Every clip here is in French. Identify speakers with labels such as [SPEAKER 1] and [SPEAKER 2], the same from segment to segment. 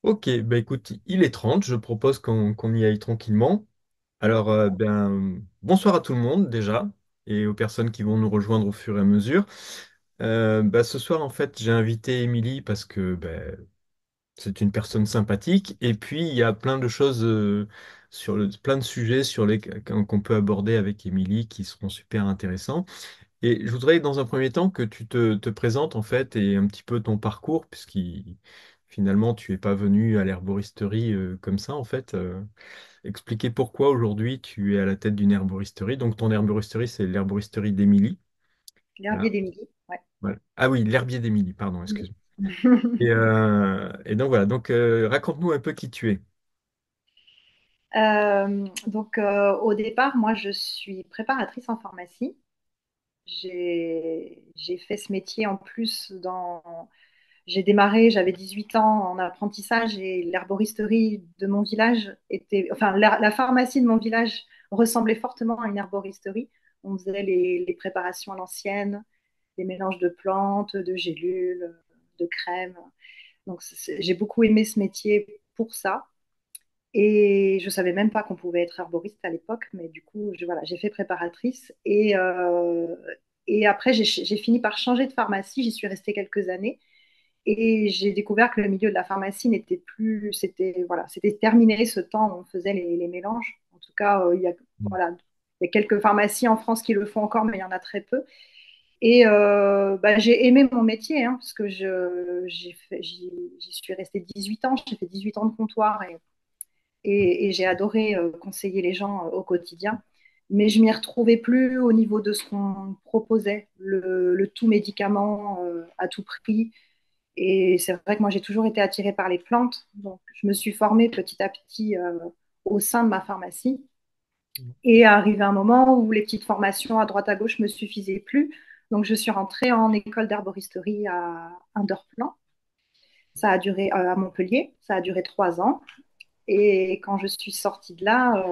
[SPEAKER 1] Ok, bah écoute, il est 30. Je propose qu'on y aille tranquillement. Alors, bonsoir à tout le monde déjà, et aux personnes qui vont nous rejoindre au fur et à mesure. Ce soir, en fait, j'ai invité Émilie parce que c'est une personne sympathique, et puis il y a plein de choses, plein de sujets qu'on peut aborder avec Émilie qui seront super intéressants. Et je voudrais dans un premier temps que tu te présentes en fait et un petit peu ton parcours, finalement tu es pas venu à l'herboristerie comme ça en fait. Expliquer pourquoi aujourd'hui tu es à la tête d'une herboristerie. Donc ton herboristerie, c'est l'herboristerie d'Émilie.
[SPEAKER 2] L'herbier
[SPEAKER 1] Voilà.
[SPEAKER 2] d'Émilie, ouais.
[SPEAKER 1] Voilà. Ah oui, l'herbier d'Émilie, pardon,
[SPEAKER 2] Oui.
[SPEAKER 1] excuse-moi. Et donc voilà, donc raconte-nous un peu qui tu es.
[SPEAKER 2] Au départ, moi, je suis préparatrice en pharmacie. J'ai fait ce métier en plus J'ai démarré, j'avais 18 ans en apprentissage et l'herboristerie de mon village Enfin, la pharmacie de mon village ressemblait fortement à une herboristerie. On faisait les préparations à l'ancienne, des mélanges de plantes, de gélules, de crèmes. Donc, j'ai beaucoup aimé ce métier pour ça. Et je savais même pas qu'on pouvait être herboriste à l'époque, mais du coup, voilà, j'ai fait préparatrice. Et après, j'ai fini par changer de pharmacie. J'y suis restée quelques années. Et j'ai découvert que le milieu de la pharmacie n'était plus, voilà, c'était terminé ce temps où on faisait les mélanges. En tout cas, voilà, il y a quelques pharmacies en France qui le font encore, mais il y en a très peu. Et j'ai aimé mon métier, hein, parce que j'y suis restée 18 ans. J'ai fait 18 ans de comptoir et j'ai adoré conseiller les gens au quotidien. Mais je m'y retrouvais plus au niveau de ce qu'on proposait, le tout médicament à tout prix. Et c'est vrai que moi, j'ai toujours été attirée par les plantes. Donc, je me suis formée petit à petit au sein de ma pharmacie. Et arrivé un moment où les petites formations à droite à gauche me suffisaient plus. Donc, je suis rentrée en école d'herboristerie à Underplan. Ça a duré à Montpellier. Ça a duré 3 ans. Et quand je suis sortie de là,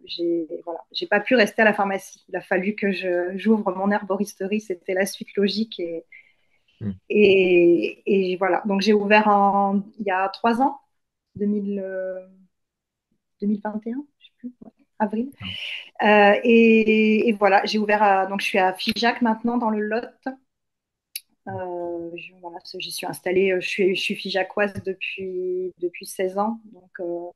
[SPEAKER 2] j'ai pas pu rester à la pharmacie. Il a fallu que j'ouvre mon herboristerie. C'était la suite logique.
[SPEAKER 1] Mm.
[SPEAKER 2] Et voilà, donc j'ai ouvert il y a 3 ans, 2000, 2021, je sais plus, ouais, avril. Et voilà, donc je suis à Figeac maintenant dans le Lot. Voilà, j'y suis installée, je suis Figeacoise depuis 16 ans. Donc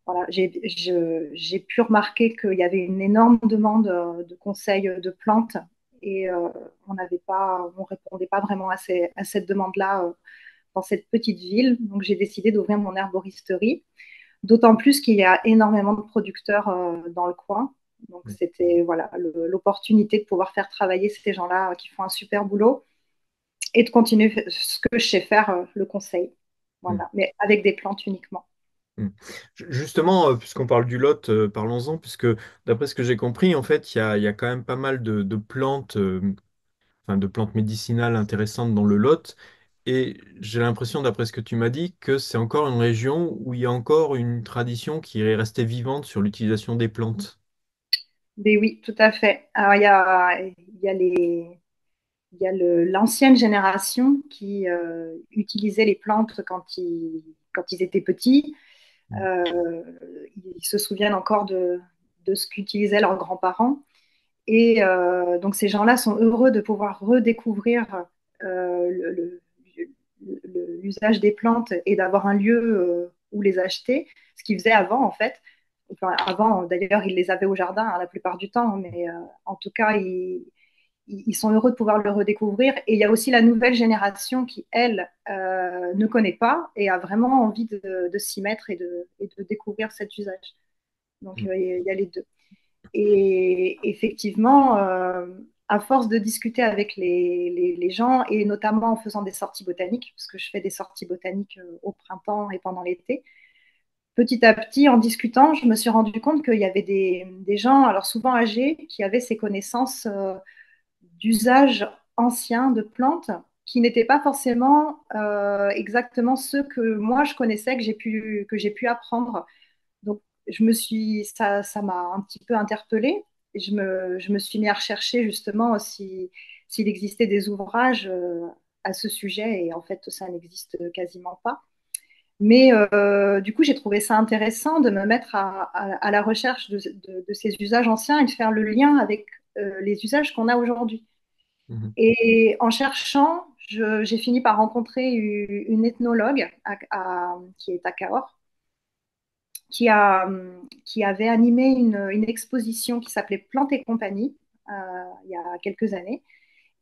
[SPEAKER 2] voilà, j'ai pu remarquer qu'il y avait une énorme demande de conseils de plantes et on répondait pas vraiment à cette demande-là dans cette petite ville. Donc, j'ai décidé d'ouvrir mon herboristerie, d'autant plus qu'il y a énormément de producteurs dans le coin. Donc, c'était voilà l'opportunité de pouvoir faire travailler ces gens-là qui font un super boulot et de continuer ce que je sais faire, le conseil.
[SPEAKER 1] Mm.
[SPEAKER 2] Voilà, mais avec des plantes uniquement.
[SPEAKER 1] Mm. Justement, puisqu'on parle du Lot, parlons-en, puisque d'après ce que j'ai compris, en fait, il y a quand même pas mal de plantes, enfin, de plantes médicinales intéressantes dans le Lot. Et j'ai l'impression, d'après ce que tu m'as dit, que c'est encore une région où il y a encore une tradition qui est restée vivante sur l'utilisation des plantes.
[SPEAKER 2] Mais oui, tout à fait. Alors, il y a l'ancienne génération qui utilisait les plantes quand ils étaient petits. Euh, Ils se souviennent encore de ce qu'utilisaient leurs grands-parents. Et donc ces gens-là sont heureux de pouvoir redécouvrir euh, le- l'usage des plantes et d'avoir un lieu où les acheter, ce qu'ils faisaient avant en fait. Enfin, avant, d'ailleurs, ils les avaient au jardin hein, la plupart du temps, mais en tout cas, ils sont heureux de pouvoir le redécouvrir. Et il y a aussi la nouvelle génération qui, elle, ne connaît pas et a vraiment envie de s'y mettre et de découvrir cet usage. Donc, il y a les deux. Et effectivement, à force de discuter avec les gens, et notamment en faisant des sorties botaniques, parce que je fais des sorties botaniques au printemps et pendant l'été, petit à petit, en discutant, je me suis rendu compte qu'il y avait des gens, alors souvent âgés, qui avaient ces connaissances d'usage ancien de plantes qui n'étaient pas forcément exactement ceux que moi je connaissais, que j'ai pu apprendre. Donc, ça m'a un petit peu interpellée. Et je me suis mis à rechercher justement s'il existait des ouvrages à ce sujet. Et en fait, ça n'existe quasiment pas. Mais du coup, j'ai trouvé ça intéressant de me mettre à la recherche de ces usages anciens et de faire le lien avec les usages qu'on a aujourd'hui.
[SPEAKER 1] Mhm.
[SPEAKER 2] Et en cherchant, j'ai fini par rencontrer une ethnologue qui est à Cahors, qui, a, qui avait animé une exposition qui s'appelait Plantes et compagnie il y a quelques années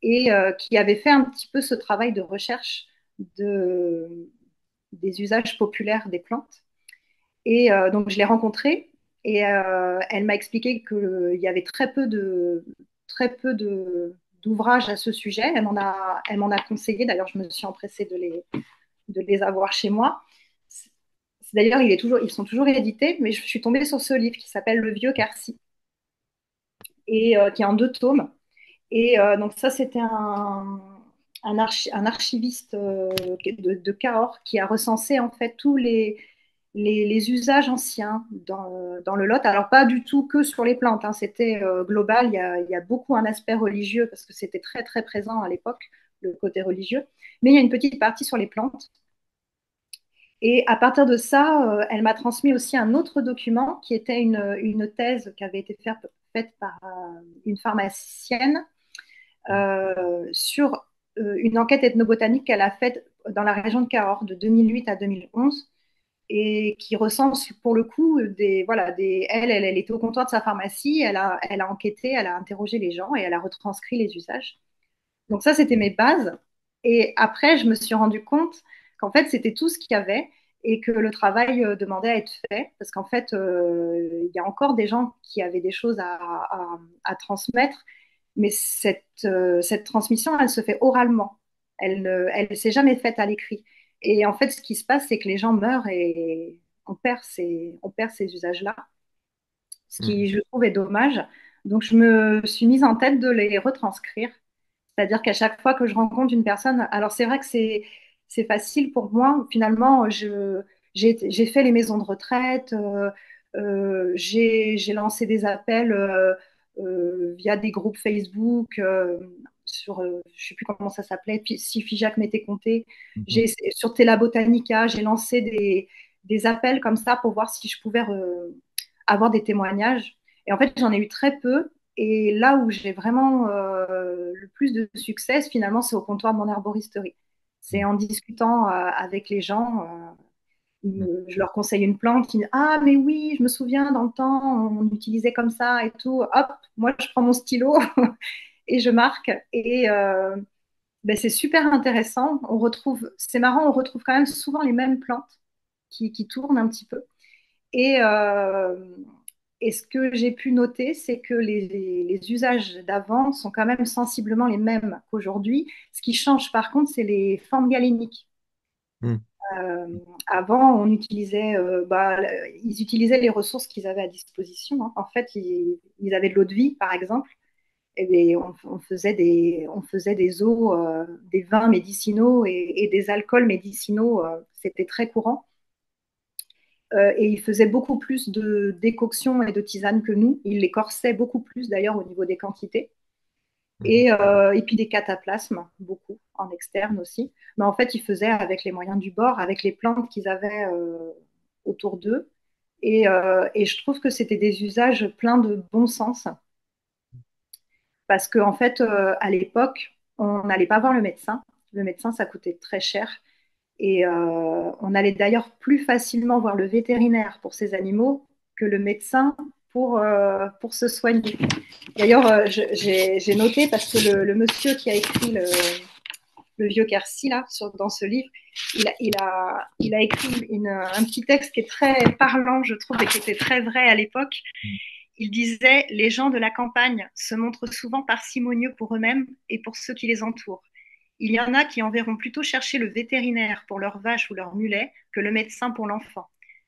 [SPEAKER 2] et qui avait fait un petit peu ce travail de recherche de, des usages populaires des plantes. Et donc, je l'ai rencontrée et elle m'a expliqué qu'il y avait très peu d'ouvrages à ce sujet. Elle m'en a conseillé. D'ailleurs, je me suis empressée de les avoir chez moi. D'ailleurs, ils sont toujours édités, mais je suis tombée sur ce livre qui s'appelle Le Vieux Quercy et qui est en 2 tomes. Et donc ça, c'était un archiviste de Cahors qui a recensé en fait tous les usages anciens dans le Lot. Alors pas du tout que sur les plantes, hein, c'était global. Il y a beaucoup un aspect religieux parce que c'était très très présent à l'époque, le côté religieux. Mais il y a une petite partie sur les plantes. Et à partir de ça, elle m'a transmis aussi un autre document qui était une thèse qui avait été faite par une pharmacienne sur une enquête ethnobotanique qu'elle a faite dans la région de Cahors de 2008 à 2011 et qui recense pour le coup elle était au comptoir de sa pharmacie, elle a enquêté, elle a interrogé les gens et elle a retranscrit les usages. Donc ça, c'était mes bases. Et après, je me suis rendu compte qu'en fait, c'était tout ce qu'il y avait et que le travail demandait à être fait parce qu'en fait, il y a encore des gens qui avaient des choses à transmettre, mais cette transmission, elle se fait oralement. Elle ne s'est jamais faite à l'écrit. Et en fait, ce qui se passe, c'est que les gens meurent et on perd ces usages-là, ce qui,
[SPEAKER 1] Mhm.
[SPEAKER 2] je trouve, est dommage. Donc, je me suis mise en tête de les retranscrire. C'est-à-dire qu'à chaque fois que je rencontre une personne, alors c'est vrai que c'est facile pour moi. Finalement, j'ai fait les maisons de retraite, j'ai lancé des appels via des groupes Facebook sur, je sais plus comment ça s'appelait, puis si Figeac m'était compté.
[SPEAKER 1] Mhm.
[SPEAKER 2] Sur Tela Botanica, j'ai lancé des appels comme ça pour voir si je pouvais avoir des témoignages. Et en fait, j'en ai eu très peu. Et là où j'ai vraiment le plus de succès, finalement, c'est au comptoir de mon herboristerie. C'est en discutant avec les gens. Je leur conseille une plante qui me dit ah, mais oui, je me souviens, dans le temps, on utilisait comme ça et tout. Hop, moi, je prends mon stylo et je marque. Et ben, c'est super intéressant. C'est marrant, on retrouve quand même souvent les mêmes plantes qui tournent un petit peu. Et, et ce que j'ai pu noter, c'est que les usages d'avant sont quand même sensiblement les mêmes qu'aujourd'hui. Ce qui change par contre, c'est les formes galéniques.
[SPEAKER 1] Mhm.
[SPEAKER 2] Avant, ils utilisaient les ressources qu'ils avaient à disposition, hein. En fait, ils avaient de l'eau de vie, par exemple. Et bien, on faisait des eaux, des vins médicinaux et des alcools médicinaux. C'était très courant. Et il faisait beaucoup plus de décoctions et de tisanes que nous. Il les corsait beaucoup plus d'ailleurs au niveau des quantités.
[SPEAKER 1] Mhm.
[SPEAKER 2] Et puis des cataplasmes, beaucoup, en externe aussi. Mais en fait, ils faisaient avec les moyens du bord, avec les plantes qu'ils avaient autour d'eux. Et je trouve que c'était des usages pleins de bon sens. Parce qu'en fait, à l'époque, on n'allait pas voir le médecin. Le médecin, ça coûtait très cher. Et on allait d'ailleurs plus facilement voir le vétérinaire pour ces animaux que le médecin pour se soigner. D'ailleurs, j'ai noté parce que le monsieur qui a écrit le vieux Quercy, là, dans ce livre, il a écrit un petit texte qui est très parlant, je trouve, et qui était très vrai à l'époque. Il disait: les gens de la campagne se montrent souvent parcimonieux pour eux-mêmes et pour ceux qui les entourent. Il y en a qui enverront plutôt chercher le vétérinaire pour leur vache ou leur mulet que le médecin pour l'enfant,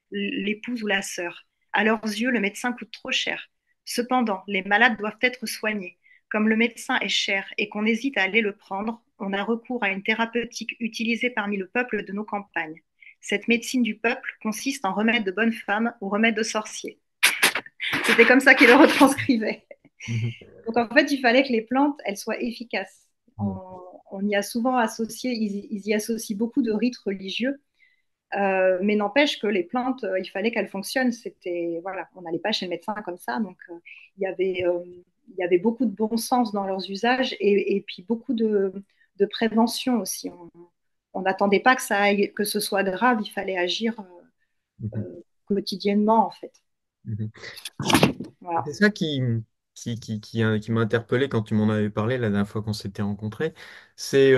[SPEAKER 2] l'épouse ou la sœur. À leurs yeux, le médecin coûte trop cher. Cependant, les malades doivent être soignés. Comme le médecin est cher et qu'on hésite à aller le prendre, on a recours à une thérapeutique utilisée parmi le peuple de nos campagnes. Cette médecine du peuple consiste en remède de bonne femme ou remède de sorcier. C'était comme ça qu'il le retranscrivait.
[SPEAKER 1] Mhm.
[SPEAKER 2] Donc en fait, il fallait que les plantes, elles soient efficaces.
[SPEAKER 1] Mhm.
[SPEAKER 2] On y a souvent associé, ils y associent beaucoup de rites religieux. Mais n'empêche que les plantes, il fallait qu'elles fonctionnent. C'était, voilà, on n'allait pas chez le médecin comme ça. Donc, il y avait, euh, il y avait beaucoup de bon sens dans leurs usages et puis beaucoup de prévention aussi. On n'attendait pas que ça aille, que ce soit grave. Il fallait agir
[SPEAKER 1] Mhm.
[SPEAKER 2] quotidiennement, en fait.
[SPEAKER 1] Mhm.
[SPEAKER 2] Voilà.
[SPEAKER 1] C'est ça qui m'a interpellé quand tu m'en avais parlé la dernière fois qu'on s'était rencontrés. C'est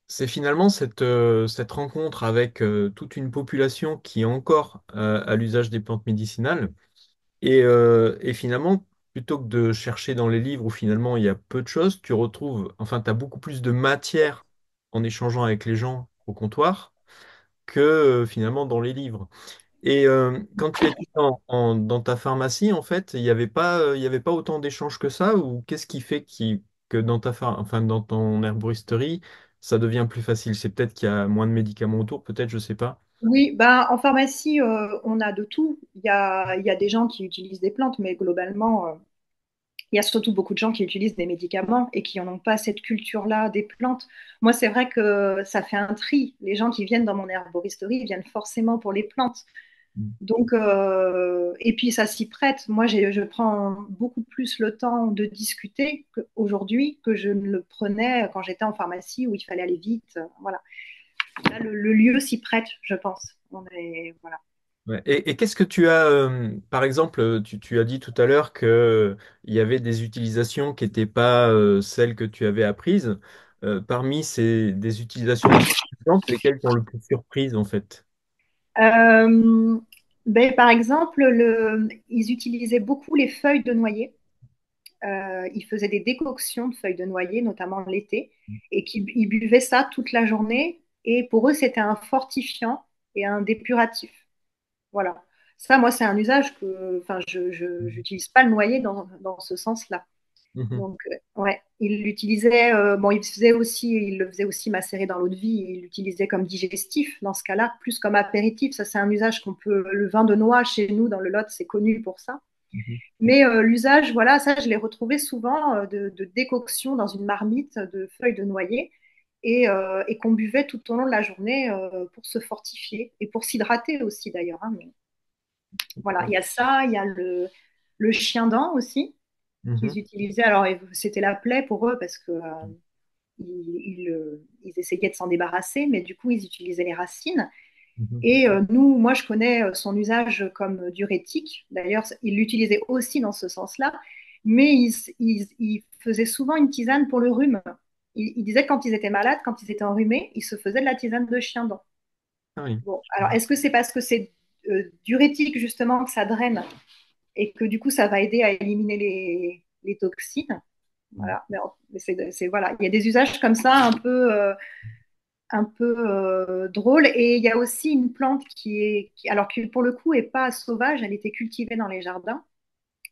[SPEAKER 1] c'est finalement cette rencontre avec toute une population qui est encore à l'usage des plantes médicinales. Et finalement, plutôt que de chercher dans les livres où finalement il y a peu de choses, tu retrouves, enfin, tu as beaucoup plus de matière en échangeant avec les gens au comptoir que finalement dans les livres. Et quand tu étais dans ta pharmacie, en fait, il y avait pas autant d'échanges que ça, ou qu'est-ce qui fait que dans enfin, dans ton herboristerie, ça devient plus facile? C'est peut-être qu'il y a moins de médicaments autour, peut-être, je sais pas.
[SPEAKER 2] Oui, ben, en pharmacie, on a de tout. Il y a des gens qui utilisent des plantes, mais globalement, il y a surtout beaucoup de gens qui utilisent des médicaments et qui n'ont pas cette culture-là des plantes. Moi, c'est vrai que ça fait un tri. Les gens qui viennent dans mon herboristerie ils viennent forcément pour les plantes. Donc, et puis ça s'y prête. Moi, je prends beaucoup plus le temps de discuter aujourd'hui que je ne le prenais quand j'étais en pharmacie où il fallait aller vite. Voilà. Là, le lieu s'y prête, je pense. Voilà.
[SPEAKER 1] Ouais. Et qu'est-ce que tu as, par exemple, tu as dit tout à l'heure que, il y avait des utilisations qui n'étaient pas celles que tu avais apprises. Parmi des utilisations de ces plantes, lesquelles t'ont le plus surprise en fait?
[SPEAKER 2] Euh, ben, par exemple, ils utilisaient beaucoup les feuilles de noyer. Ils faisaient des décoctions de feuilles de noyer, notamment l'été, et ils buvaient ça toute la journée. Et pour eux, c'était un fortifiant et un dépuratif. Voilà. Ça, moi, c'est un usage que, enfin, je n'utilise pas le noyer dans ce sens-là.
[SPEAKER 1] Mhm.
[SPEAKER 2] Donc, ouais, il l'utilisait, bon, il le faisait aussi macérer dans l'eau de vie, il l'utilisait comme digestif dans ce cas-là, plus comme apéritif. Ça, c'est un usage qu'on peut, le vin de noix chez nous dans le Lot, c'est connu pour ça.
[SPEAKER 1] Mhm.
[SPEAKER 2] Mais l'usage, voilà, ça, je l'ai retrouvé souvent de décoction dans une marmite de feuilles de noyer et qu'on buvait tout au long de la journée pour se fortifier et pour s'hydrater aussi d'ailleurs, hein, mais voilà, il y a ça, il y a le chien-dent aussi qu'ils
[SPEAKER 1] Mhm.
[SPEAKER 2] utilisaient. Alors, c'était la plaie pour eux parce que ils essayaient de s'en débarrasser, mais du coup, ils utilisaient les racines.
[SPEAKER 1] Mhm.
[SPEAKER 2] Et nous, moi, je connais son usage comme diurétique. D'ailleurs, il l'utilisait aussi dans ce sens-là, mais il faisait souvent une tisane pour le rhume. Il disait que quand ils étaient malades, quand ils étaient enrhumés, ils se faisaient de la tisane de chien-dent.
[SPEAKER 1] Ah oui.
[SPEAKER 2] Bon, alors, est-ce que c'est parce que c'est diurétique, justement, que ça draine et que du coup, ça va aider à éliminer les toxines? Voilà, mais voilà, il y a des usages comme ça un peu drôles. Et il y a aussi une plante alors que pour le coup est pas sauvage, elle était cultivée dans les jardins.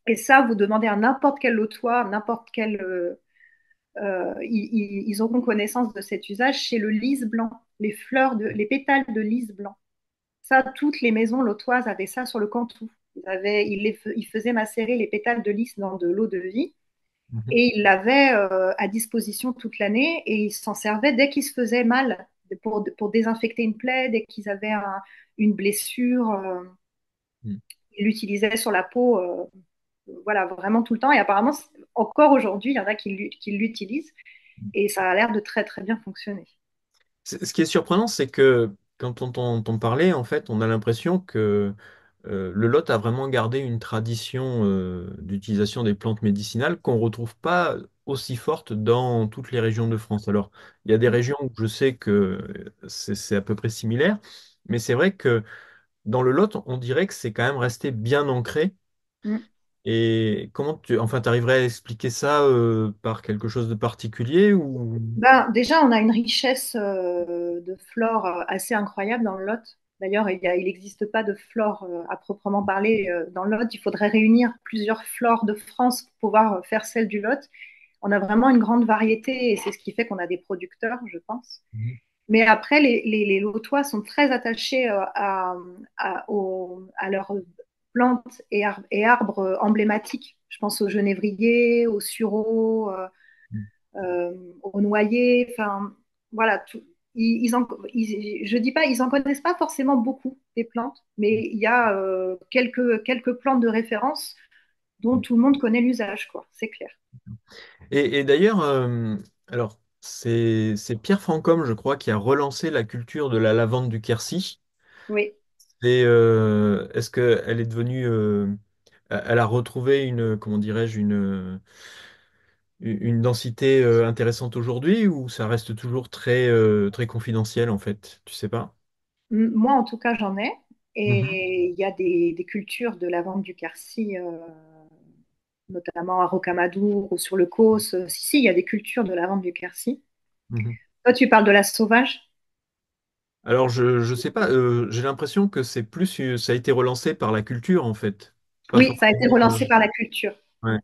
[SPEAKER 2] Et ça, vous demandez à n'importe quel lotois, n'importe quel, ils auront connaissance de cet usage. C'est le lys blanc, les pétales de lys blanc. Ça, toutes les maisons lotoises avaient ça sur le cantou. Ils faisaient macérer les pétales de lys dans de l'eau de vie
[SPEAKER 1] Mhm.
[SPEAKER 2] et ils l'avaient à disposition toute l'année et ils s'en servaient dès qu'ils se faisaient mal pour désinfecter une plaie, dès qu'ils avaient une blessure.
[SPEAKER 1] Mhm.
[SPEAKER 2] Ils l'utilisaient sur la peau, voilà, vraiment tout le temps. Et apparemment, encore aujourd'hui, il y en a qui l'utilisent et ça a l'air de très très bien fonctionner.
[SPEAKER 1] Ce qui est surprenant, c'est que quand on t'en parlait, en fait, on a l'impression que le Lot a vraiment gardé une tradition d'utilisation des plantes médicinales qu'on ne retrouve pas aussi forte dans toutes les régions de France. Alors, il y a des régions où je sais que c'est à peu près similaire, mais c'est vrai que dans le Lot, on dirait que c'est quand même resté bien ancré.
[SPEAKER 2] Mm.
[SPEAKER 1] Et comment enfin, tu arriverais à expliquer ça par quelque chose de particulier ou...
[SPEAKER 2] Ben, déjà, on a une richesse de flore assez incroyable dans le Lot. D'ailleurs, il n'existe pas de flore à proprement parler dans le Lot. Il faudrait réunir plusieurs flores de France pour pouvoir faire celle du Lot. On a vraiment une grande variété et c'est ce qui fait qu'on a des producteurs, je pense.
[SPEAKER 1] Mhm.
[SPEAKER 2] Mais après, les Lotois sont très attachés à leurs plantes et arbres emblématiques. Je pense au genévrier, au sureau, au noyer, enfin, voilà, tout. je dis pas, ils en connaissent pas forcément beaucoup des plantes, mais il y a quelques plantes de référence dont tout le monde connaît l'usage, quoi. C'est clair.
[SPEAKER 1] Et d'ailleurs, alors, c'est Pierre Francom, je crois, qui a relancé la culture de la lavande du Quercy.
[SPEAKER 2] Oui.
[SPEAKER 1] Et est-ce qu'elle est devenue, elle a retrouvé une, comment dirais-je, une densité intéressante aujourd'hui ou ça reste toujours très, très confidentiel en fait? Tu sais pas?
[SPEAKER 2] Moi, en tout cas, j'en ai.
[SPEAKER 1] Mhm,
[SPEAKER 2] Et il y a des cultures de lavande du Quercy, notamment à Rocamadour ou sur le Causse. Si, si, il y a des cultures de lavande du Quercy.
[SPEAKER 1] mhm.
[SPEAKER 2] Toi, tu parles de la sauvage?
[SPEAKER 1] Alors, je sais pas, j'ai l'impression que c'est plus, ça a été relancé par la culture en fait. Pas
[SPEAKER 2] Oui, ça a été
[SPEAKER 1] forcément.
[SPEAKER 2] relancé par la culture.
[SPEAKER 1] Ouais.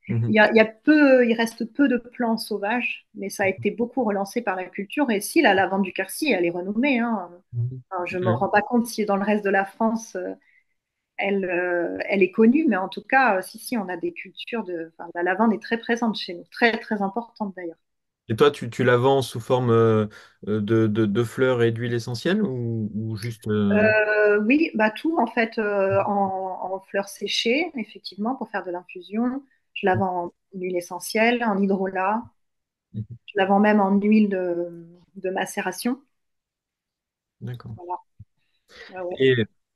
[SPEAKER 1] Mhm,
[SPEAKER 2] Il reste peu de plants sauvages, mais ça a été beaucoup relancé par la culture. Et si, la lavande du Quercy, elle est renommée, hein.
[SPEAKER 1] mhm.
[SPEAKER 2] Enfin, je ne me
[SPEAKER 1] Ouais.
[SPEAKER 2] rends pas compte si dans le reste de la France, elle est connue, mais en tout cas, si, si, on a des cultures de. Enfin, la lavande est très présente chez nous, très, très importante d'ailleurs.
[SPEAKER 1] Et toi, tu la vends sous forme de fleurs et d'huile essentielle ou juste.
[SPEAKER 2] Oui, bah tout en fait en fleurs séchées, effectivement, pour faire de l'infusion. Je la vends en huile essentielle, en hydrolat.
[SPEAKER 1] Mhm.
[SPEAKER 2] Je la vends même en huile de macération.
[SPEAKER 1] D'accord.
[SPEAKER 2] Voilà. Ouais, ouais.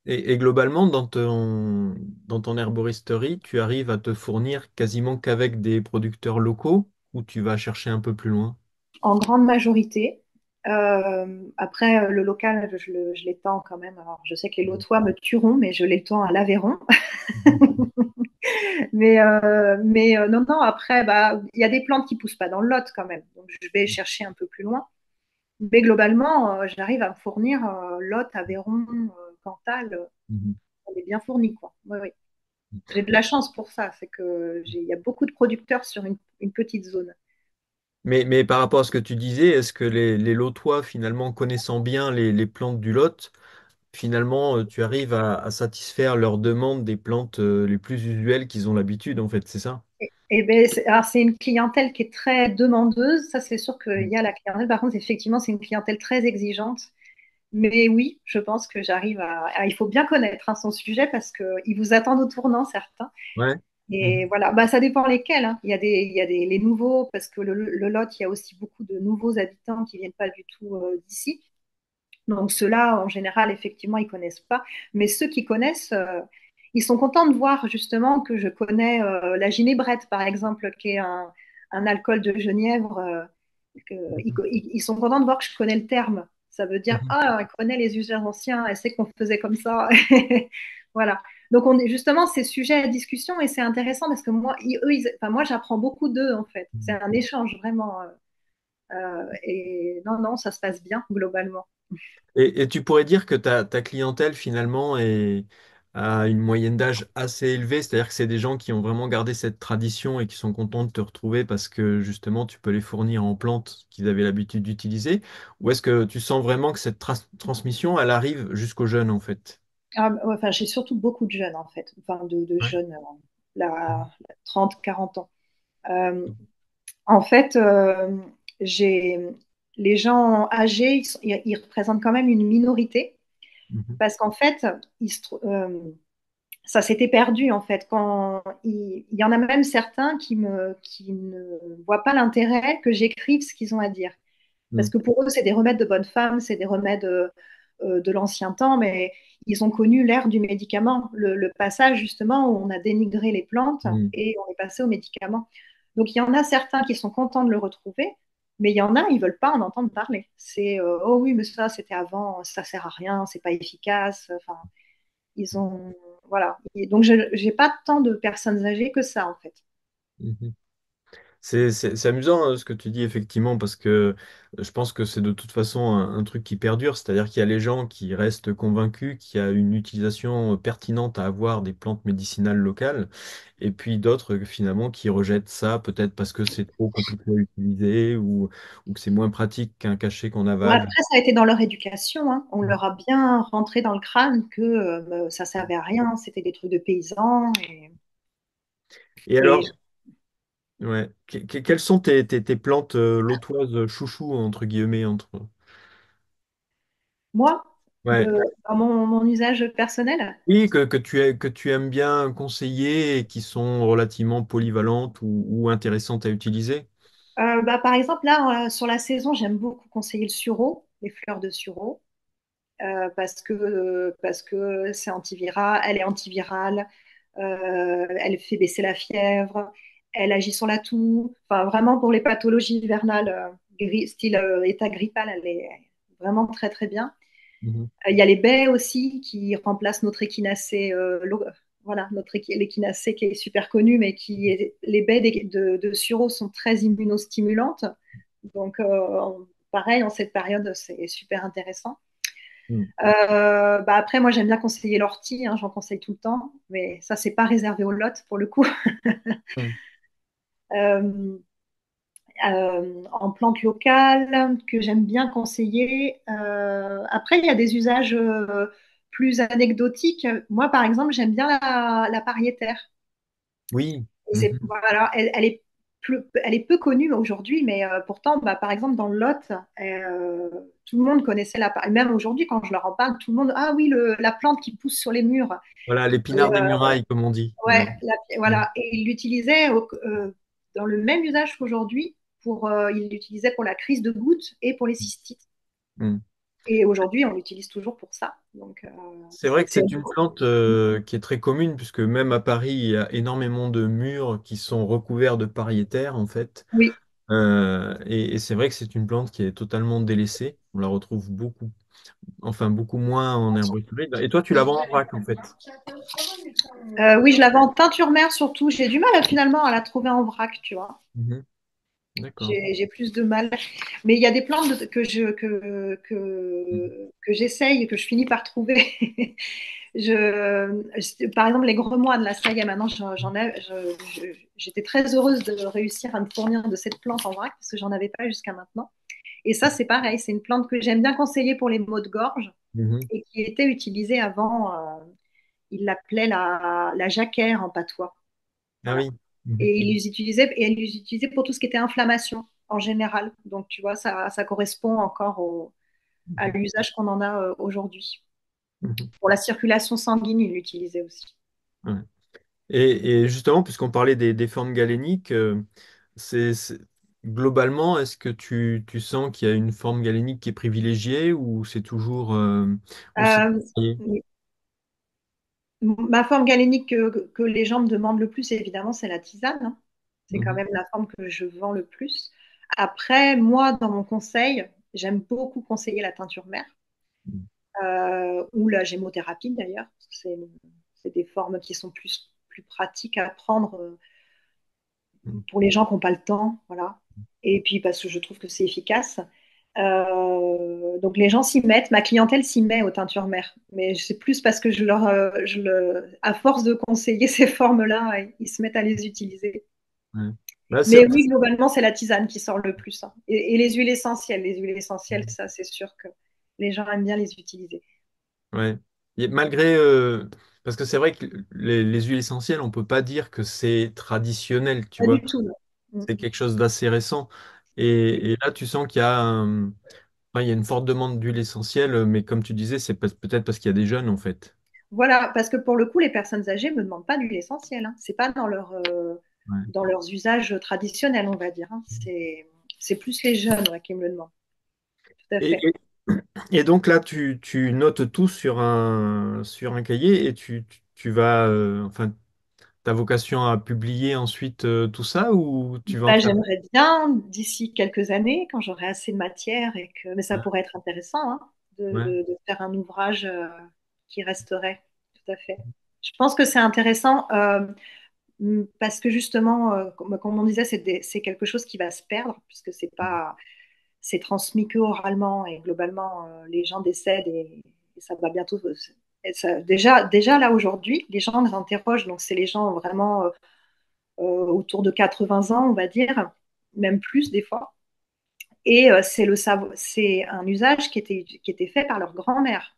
[SPEAKER 1] Et, et globalement, dans ton herboristerie, tu arrives à te fournir quasiment qu'avec des producteurs locaux ou tu vas chercher un peu plus loin?
[SPEAKER 2] En grande majorité. Après, le local, je l'étends quand même. Alors, je sais que les Lotois me tueront, mais je l'étends à l'Aveyron.
[SPEAKER 1] Mhm.
[SPEAKER 2] Mais non, non, après, bah, il y a des plantes qui poussent pas dans le Lot quand même. Donc, je vais chercher un peu plus loin. Mais globalement, j'arrive à me fournir Lot, Aveyron, Cantal.
[SPEAKER 1] Mhm.
[SPEAKER 2] On est bien fourni, quoi. Oui, oui. J'ai de la chance pour ça. C'est que il y a beaucoup de producteurs sur une petite zone.
[SPEAKER 1] Mais par rapport à ce que tu disais, est-ce que les Lotois, finalement, connaissant bien les plantes du Lot, finalement, tu arrives à satisfaire leurs demandes des plantes les plus usuelles qu'ils ont l'habitude, en fait, c'est ça?
[SPEAKER 2] Et ben, alors c'est une clientèle qui est très demandeuse. Ça, c'est sûr qu'il
[SPEAKER 1] Mhm.
[SPEAKER 2] y a la clientèle. Par contre, effectivement, c'est une clientèle très exigeante. Mais oui, je pense que j'arrive il faut bien connaître hein, son sujet parce qu'ils vous attendent au tournant, certains.
[SPEAKER 1] Ouais.
[SPEAKER 2] Et
[SPEAKER 1] Mhm.
[SPEAKER 2] voilà, bah, ça dépend lesquels, hein. Les nouveaux, parce que le Lot, il y a aussi beaucoup de nouveaux habitants qui viennent pas du tout d'ici. Donc ceux-là, en général, effectivement, ils connaissent pas. Mais ceux qui connaissent, ils sont contents de voir justement que je connais la ginébrette, par exemple, qui est un alcool de genièvre. Ils sont contents de voir que je connais le terme. Ça veut dire,
[SPEAKER 1] Mhm.
[SPEAKER 2] ah, elle connaît les usages anciens, elle sait qu'on faisait comme ça. Voilà. Donc on est justement ces sujets à discussion et c'est intéressant parce que enfin, moi j'apprends beaucoup d'eux en fait. C'est
[SPEAKER 1] Mhm.
[SPEAKER 2] un échange vraiment. Et non, non, ça se passe bien globalement.
[SPEAKER 1] Et tu pourrais dire que ta clientèle finalement a une moyenne d'âge assez élevée, c'est-à-dire que c'est des gens qui ont vraiment gardé cette tradition et qui sont contents de te retrouver parce que justement tu peux les fournir en plantes qu'ils avaient l'habitude d'utiliser, ou est-ce que tu sens vraiment que cette transmission, elle arrive jusqu'aux jeunes en fait?
[SPEAKER 2] Ah, enfin, j'ai surtout beaucoup de jeunes, en fait, enfin, de
[SPEAKER 1] Ouais.
[SPEAKER 2] jeunes, la 30, 40 ans. Euh, En fait, j'ai les gens âgés, ils représentent quand même une minorité,
[SPEAKER 1] Mhm.
[SPEAKER 2] parce qu'en fait, ça s'était perdu, en fait. Il y en a même certains qui ne voient pas l'intérêt que j'écrive ce qu'ils ont à dire. Parce
[SPEAKER 1] Mhm.
[SPEAKER 2] que pour eux, c'est des remèdes de bonne femme, c'est des remèdes de l'ancien temps, mais ils ont connu l'ère du médicament, le passage justement où on a dénigré les plantes
[SPEAKER 1] Mhm.
[SPEAKER 2] et on est passé aux médicaments. Donc il y en a certains qui sont contents de le retrouver, mais il y en a, ils veulent pas en entendre parler. C'est oh oui, mais ça c'était avant, ça sert à rien, c'est pas efficace. Enfin, ils ont voilà. Et donc je j'ai pas tant de personnes âgées que ça en fait.
[SPEAKER 1] Mhm. C'est amusant ce que tu dis effectivement parce que je pense que c'est de toute façon un truc qui perdure, c'est-à-dire qu'il y a les gens qui restent convaincus qu'il y a une utilisation pertinente à avoir des plantes médicinales locales et puis d'autres finalement qui rejettent ça peut-être parce que c'est trop compliqué à utiliser ou que c'est moins pratique qu'un cachet qu'on
[SPEAKER 2] Bon,
[SPEAKER 1] avale.
[SPEAKER 2] après, ça a été dans leur éducation, hein. On leur a bien rentré dans le crâne que ça servait à rien, c'était des trucs de paysans.
[SPEAKER 1] Et
[SPEAKER 2] Et
[SPEAKER 1] alors, ouais, quelles sont tes plantes lotoises chouchou entre guillemets entre...
[SPEAKER 2] Moi,
[SPEAKER 1] Ouais.
[SPEAKER 2] dans mon usage personnel,
[SPEAKER 1] Oui, que tu aimes bien conseiller et qui sont relativement polyvalentes ou intéressantes à utiliser.
[SPEAKER 2] par exemple, là, sur la saison, j'aime beaucoup conseiller le sureau, les fleurs de sureau, parce que c'est antiviral, elle est antivirale, elle fait baisser la fièvre, elle agit sur la toux. Enfin, vraiment pour les pathologies hivernales, style état grippal, elle est vraiment très très bien.
[SPEAKER 1] Mhm.
[SPEAKER 2] Il y a les baies aussi qui remplacent notre échinacée, voilà, l'échinacée qui est super connue, mais les baies de sureau sont très immunostimulantes. Donc, pareil, en cette période, c'est super intéressant.
[SPEAKER 1] Mhm.
[SPEAKER 2] Après, moi, j'aime bien conseiller l'ortie, hein, j'en conseille tout le temps, mais ça, c'est pas réservé aux lots pour le coup.
[SPEAKER 1] Mhm.
[SPEAKER 2] Euh, en plante locale que j'aime bien conseiller. Après, il y a des usages plus anecdotiques. Moi, par exemple, j'aime bien la pariétaire.
[SPEAKER 1] Oui.
[SPEAKER 2] Et
[SPEAKER 1] Mhm.
[SPEAKER 2] voilà, elle est peu connue aujourd'hui, mais pourtant, par exemple, dans le Lot, tout le monde connaissait même aujourd'hui, quand je leur en parle, tout le monde, ah oui, la plante qui pousse sur les murs.
[SPEAKER 1] Voilà,
[SPEAKER 2] Et,
[SPEAKER 1] l'épinard des murailles, comme on dit.
[SPEAKER 2] ouais,
[SPEAKER 1] Ouais. Mhm.
[SPEAKER 2] voilà. Et il l'utilisait dans le même usage qu'aujourd'hui. Il l'utilisait pour la crise de goutte et pour les cystites.
[SPEAKER 1] Mhm.
[SPEAKER 2] Et aujourd'hui, on l'utilise toujours pour ça. Donc,
[SPEAKER 1] C'est vrai que
[SPEAKER 2] c'est
[SPEAKER 1] c'est une plante qui est très commune, puisque même à Paris, il y a énormément de murs qui sont recouverts de pariétaires, en fait.
[SPEAKER 2] oui.
[SPEAKER 1] Et c'est vrai que c'est une plante qui est totalement délaissée. On la retrouve beaucoup, enfin beaucoup moins en herboristerie. Et toi, tu la vends en vrac, en fait.
[SPEAKER 2] Oui, je la vends en teinture mère surtout. J'ai du mal finalement à la trouver en vrac, tu vois.
[SPEAKER 1] Mhm. D'accord.
[SPEAKER 2] J'ai plus de mal. Mais il y a des plantes que j'essaye, que je finis par trouver. Par exemple, les gremoines, là, ça y est, maintenant, j'étais très heureuse de réussir à me fournir de cette plante en vrac parce que j'en avais pas jusqu'à maintenant. Et ça, c'est pareil, c'est une plante que j'aime bien conseiller pour les maux de gorge
[SPEAKER 1] Mhm.
[SPEAKER 2] et qui était utilisée avant, ils l'appelaient la jacquère en patois.
[SPEAKER 1] Ah
[SPEAKER 2] Voilà.
[SPEAKER 1] oui. Mhm.
[SPEAKER 2] Et elle les utilisait pour tout ce qui était inflammation en général. Donc, tu vois, ça correspond encore à
[SPEAKER 1] Mhm.
[SPEAKER 2] l'usage qu'on en a aujourd'hui.
[SPEAKER 1] Mhm.
[SPEAKER 2] Pour la circulation sanguine, il l'utilisait aussi.
[SPEAKER 1] Ouais. Et justement, puisqu'on parlait des formes galéniques, globalement, est-ce que tu sens qu'il y a une forme galénique qui est privilégiée ou c'est toujours aussi
[SPEAKER 2] Euh,
[SPEAKER 1] varié?
[SPEAKER 2] Ma forme galénique que les gens me demandent le plus, évidemment, c'est la tisane, hein. C'est quand
[SPEAKER 1] Mhm.
[SPEAKER 2] même la forme que je vends le plus. Après, moi, dans mon conseil, j'aime beaucoup conseiller la teinture mère ou la gémothérapie d'ailleurs. C'est des formes qui sont plus pratiques à prendre
[SPEAKER 1] Mhm.
[SPEAKER 2] pour les gens qui n'ont pas le temps. Voilà. Et puis parce que je trouve que c'est efficace. Donc les gens s'y mettent, ma clientèle s'y met aux teintures mères, mais c'est plus parce que à force de conseiller ces formes-là, ils se mettent à les utiliser.
[SPEAKER 1] Ouais. Bah,
[SPEAKER 2] Mais oui, globalement, c'est la tisane qui sort le plus, hein. Et les huiles essentielles, ça, c'est sûr que les gens aiment bien les utiliser.
[SPEAKER 1] ouais. Malgré, parce que c'est vrai que les huiles essentielles, on peut pas dire que c'est traditionnel, tu
[SPEAKER 2] Pas
[SPEAKER 1] vois.
[SPEAKER 2] du tout, non. Mm.
[SPEAKER 1] C'est quelque chose d'assez récent. Et là, tu sens qu'il y a enfin, il y a une forte demande d'huile essentielle, mais comme tu disais, c'est peut-être parce qu'il y a des jeunes, en fait.
[SPEAKER 2] Voilà, parce que pour le coup, les personnes âgées ne me demandent pas d'huile essentielle, hein. C'est pas
[SPEAKER 1] Ouais.
[SPEAKER 2] dans leurs usages traditionnels, on va dire, hein. C'est plus les jeunes, ouais, qui me le demandent. Tout à
[SPEAKER 1] Et,
[SPEAKER 2] fait.
[SPEAKER 1] et- et donc là, tu notes tout sur un cahier et tu vas, enfin, ta vocation à publier ensuite tout ça ou tu vas en
[SPEAKER 2] Bah,
[SPEAKER 1] faire...
[SPEAKER 2] j'aimerais bien, d'ici quelques années, quand j'aurai assez de matière, mais ça pourrait être intéressant, hein,
[SPEAKER 1] Ouais.
[SPEAKER 2] de faire un ouvrage qui resterait. Tout à fait. Je pense que c'est intéressant parce que justement, comme on disait, c'est quelque chose qui va se perdre puisque c'est transmis que oralement et globalement, les gens décèdent et ça va bientôt. Déjà là aujourd'hui, les gens les interrogent, donc c'est les gens vraiment autour de 80 ans, on va dire, même plus des fois. Et c'est un usage qui était fait par leur grand-mère.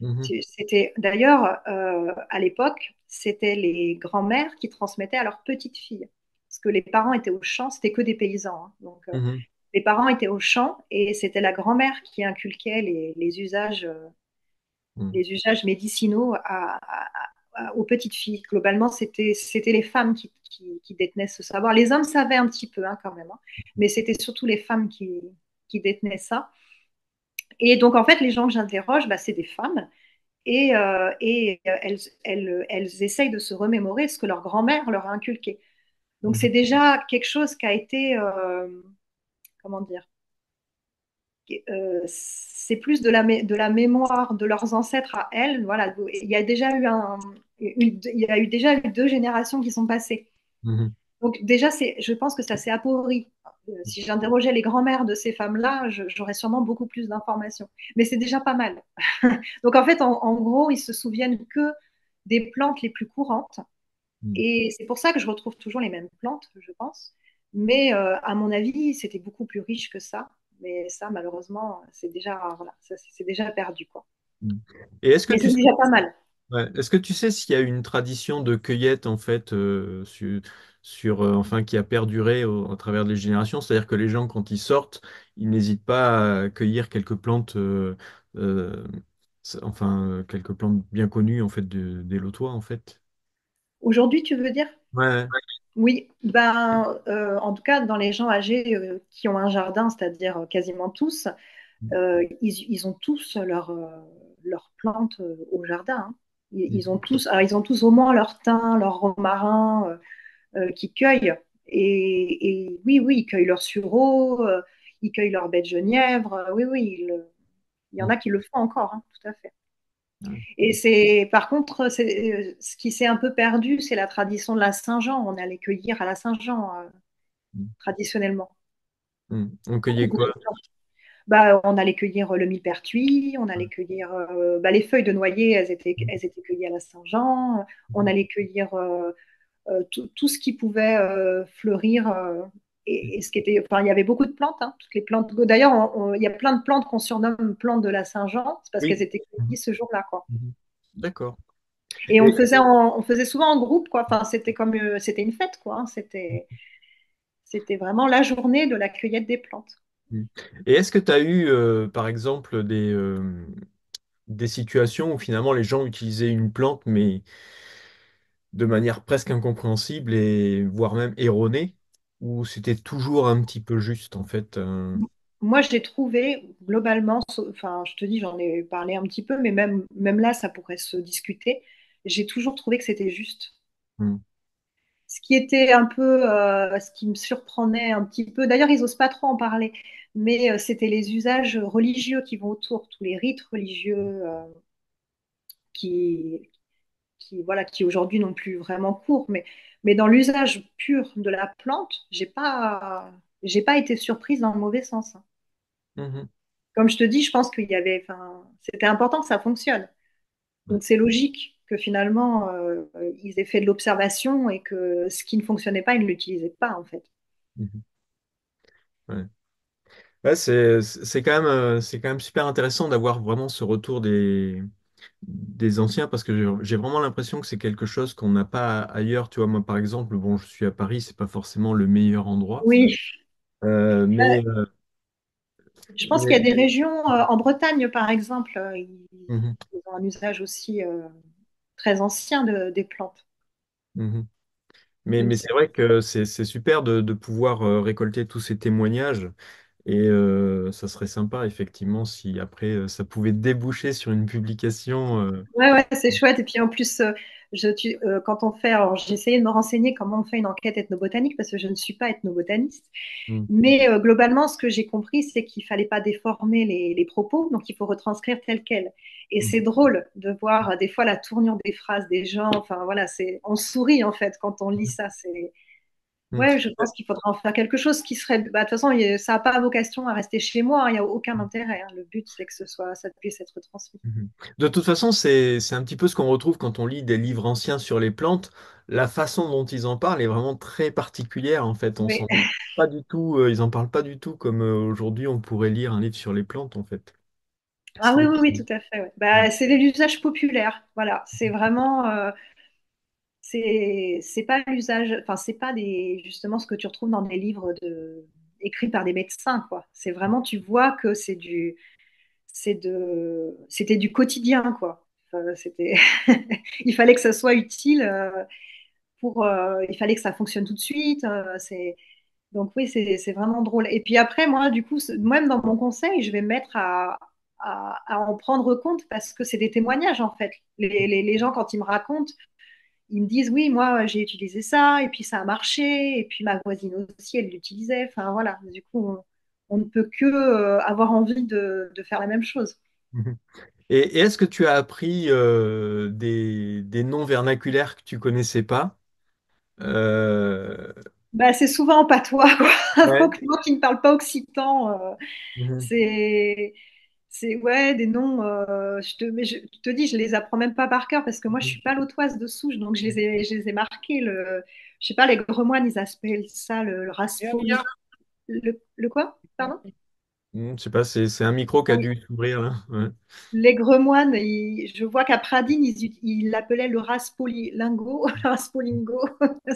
[SPEAKER 1] Mhm.
[SPEAKER 2] C'était d'ailleurs à l'époque, c'était les grands-mères qui transmettaient à leurs petites filles, parce que les parents étaient au champ, c'était que des paysans, hein. Donc
[SPEAKER 1] Mhm.
[SPEAKER 2] mes parents étaient au champ et c'était la grand-mère qui inculquait
[SPEAKER 1] mm,
[SPEAKER 2] les usages médicinaux aux petites filles. Globalement, c'était les femmes qui détenaient ce savoir. Les hommes savaient un petit peu, hein, quand même, hein, mais c'était surtout les femmes qui détenaient ça. Et donc, en fait, les gens que j'interroge, bah, c'est des femmes. Elles essayent de se remémorer ce que leur grand-mère leur a inculqué. Donc, c'est
[SPEAKER 1] mm,
[SPEAKER 2] déjà quelque chose qui a été, comment dire, c'est plus de la mémoire de leurs ancêtres à elles. Voilà, il y a déjà eu il y a eu déjà eu 2 générations qui sont passées.
[SPEAKER 1] mm,
[SPEAKER 2] Donc déjà, je pense que ça s'est appauvri. Si j'interrogeais les grands-mères de ces femmes-là, j'aurais sûrement beaucoup plus d'informations. Mais c'est déjà pas mal. Donc en fait, en gros, ils se souviennent que des plantes les plus courantes.
[SPEAKER 1] mm,
[SPEAKER 2] Et c'est pour ça que je retrouve toujours les mêmes plantes, je pense. Mais à mon avis, c'était beaucoup plus riche que ça. Mais ça, malheureusement, voilà, c'est déjà perdu, quoi.
[SPEAKER 1] mm. Et est-ce que
[SPEAKER 2] Mais
[SPEAKER 1] tu
[SPEAKER 2] c'est
[SPEAKER 1] sais,
[SPEAKER 2] déjà pas mal.
[SPEAKER 1] ouais, est-ce que tu sais s'il y a une tradition de cueillette en fait enfin qui a perduré à travers les générations, c'est-à-dire que les gens quand ils sortent, ils n'hésitent pas à cueillir quelques plantes, euh, quelques plantes bien connues en fait des Lotois en fait.
[SPEAKER 2] Aujourd'hui, tu veux dire?
[SPEAKER 1] Ouais.
[SPEAKER 2] Oui, en tout cas, dans les gens âgés qui ont un jardin, c'est-à-dire quasiment tous, ils ont tous leurs plantes au jardin, hein. Ils ont tous au moins leur thym, leur romarin qu'ils cueillent. Et oui, oui, ils cueillent leur sureau, ils cueillent leur baie de genièvre. Oui, oui, il y en a qui le font encore, hein, tout à fait. Et par contre, ce qui s'est un peu perdu, c'est la tradition de la Saint-Jean. On allait cueillir à la Saint-Jean, traditionnellement.
[SPEAKER 1] On cueillait
[SPEAKER 2] Beaucoup, beaucoup
[SPEAKER 1] quoi?
[SPEAKER 2] de plantes. Bah, on allait cueillir le millepertuis, on allait cueillir les feuilles de noyer, elles étaient cueillies à la Saint-Jean. On allait cueillir tout ce qui pouvait fleurir. Et ce qui était, enfin, il y avait beaucoup de plantes, hein, toutes les plantes. D'ailleurs, il y a plein de plantes qu'on surnomme plantes de la Saint-Jean, c'est parce qu'elles
[SPEAKER 1] Oui.
[SPEAKER 2] étaient cueillies ce jour-là, quoi.
[SPEAKER 1] D'accord.
[SPEAKER 2] Et
[SPEAKER 1] Et,
[SPEAKER 2] on faisait souvent en groupe, quoi. Enfin, c'était une fête, quoi, hein. C'était vraiment la journée de la cueillette des plantes.
[SPEAKER 1] et est-ce que tu as eu, par exemple, des situations où finalement les gens utilisaient une plante, mais de manière presque incompréhensible et voire même erronée, où c'était toujours un petit peu juste en fait.
[SPEAKER 2] Moi, j'ai trouvé globalement, enfin, je te dis, j'en ai parlé un petit peu, mais même là, ça pourrait se discuter. J'ai toujours trouvé que c'était juste.
[SPEAKER 1] Hmm,
[SPEAKER 2] Ce qui était un peu, ce qui me surprenait un petit peu. D'ailleurs, ils n'osent pas trop en parler, mais c'était les usages religieux qui vont autour, tous les rites religieux qui, voilà, qui aujourd'hui n'ont plus vraiment cours. Mais dans l'usage pur de la plante, j'ai pas été surprise dans le mauvais sens, hein.
[SPEAKER 1] mhm,
[SPEAKER 2] Comme je te dis, je pense enfin, c'était important que ça fonctionne.
[SPEAKER 1] ouais,
[SPEAKER 2] Donc c'est logique que finalement ils aient fait de l'observation et que ce qui ne fonctionnait pas, ils ne l'utilisaient pas en fait.
[SPEAKER 1] mhm, ouais. Ouais, c'est quand même super intéressant d'avoir vraiment ce retour des anciens parce que j'ai vraiment l'impression que c'est quelque chose qu'on n'a pas ailleurs. Tu vois, moi par exemple, bon, je suis à Paris, c'est pas forcément le meilleur endroit,
[SPEAKER 2] Oui,
[SPEAKER 1] euh,
[SPEAKER 2] Euh,
[SPEAKER 1] mais, euh,
[SPEAKER 2] je pense qu'il y
[SPEAKER 1] mais
[SPEAKER 2] a des régions, en Bretagne par exemple,
[SPEAKER 1] mhm,
[SPEAKER 2] ils ont un usage aussi très ancien des plantes.
[SPEAKER 1] mhm.
[SPEAKER 2] Je ne
[SPEAKER 1] Mais
[SPEAKER 2] sais
[SPEAKER 1] c'est vrai que c'est super de pouvoir récolter tous ces témoignages. Et ça serait sympa, effectivement, si après ça pouvait déboucher sur une publication.
[SPEAKER 2] Ouais, ouais, c'est chouette. Et puis en plus, quand on fait, alors j'ai essayé de me renseigner comment on fait une enquête ethnobotanique parce que je ne suis pas ethnobotaniste.
[SPEAKER 1] Mm,
[SPEAKER 2] Mais globalement, ce que j'ai compris, c'est qu'il fallait pas déformer les propos, donc il faut retranscrire tel quel. Et
[SPEAKER 1] mm,
[SPEAKER 2] c'est drôle de voir des fois la tournure des phrases des gens. Enfin voilà, on sourit en fait quand on lit ça.
[SPEAKER 1] mm.
[SPEAKER 2] Ouais, je pense qu'il faudra en faire quelque chose qui serait. Bah, de toute façon, ça n'a pas vocation à rester chez moi, hein. Il n'y a aucun intérêt, hein. Le but, c'est que ça puisse être transmis.
[SPEAKER 1] Mhm. De toute façon, c'est un petit peu ce qu'on retrouve quand on lit des livres anciens sur les plantes. La façon dont ils en parlent est vraiment très particulière, en fait. On
[SPEAKER 2] Oui.
[SPEAKER 1] sent pas du tout, ils en parlent pas du tout comme aujourd'hui on pourrait lire un livre sur les plantes, en fait.
[SPEAKER 2] Ah oui,
[SPEAKER 1] C'est-
[SPEAKER 2] oui, oui, tout à fait. Ouais. Bah, c'est l'usage populaire. Voilà, c'est vraiment. C'est pas l'usage. Enfin, c'est pas justement ce que tu retrouves dans des livres de écrit par des médecins, quoi. C'est vraiment, tu vois que c'était du quotidien, quoi. C'était, il fallait que ça soit utile il fallait que ça fonctionne tout de suite. Donc oui, c'est vraiment drôle. Et puis après, moi, du coup, même dans mon conseil, je vais me mettre à en prendre compte parce que c'est des témoignages, en fait. Les gens, quand ils me racontent, ils me disent, oui, moi, j'ai utilisé ça, et puis ça a marché, et puis ma voisine aussi, elle l'utilisait. Enfin, voilà. Du coup, on ne peut que avoir envie de faire la même chose.
[SPEAKER 1] Mhm. Et est-ce que tu as appris des noms vernaculaires que tu connaissais pas? Euh,
[SPEAKER 2] Bah, c'est souvent en patois, quoi.
[SPEAKER 1] Ouais.
[SPEAKER 2] Donc, moi qui ne parle pas occitan,
[SPEAKER 1] Mhm.
[SPEAKER 2] c'est ouais, des noms. Mais je te dis, je les apprends même pas par cœur parce que moi, je suis pas lautoise de souche, donc je les ai marqués. Je sais pas, les Gremoines, ils appellent ça le raspoli. Le quoi? Pardon?
[SPEAKER 1] Je sais pas, c'est un micro qui
[SPEAKER 2] Ah
[SPEAKER 1] a
[SPEAKER 2] oui.
[SPEAKER 1] dû s'ouvrir là. Ouais.
[SPEAKER 2] Les Gremoines, je vois qu'à Pradine, ils l'appelaient le raspolingo. Raspolingo.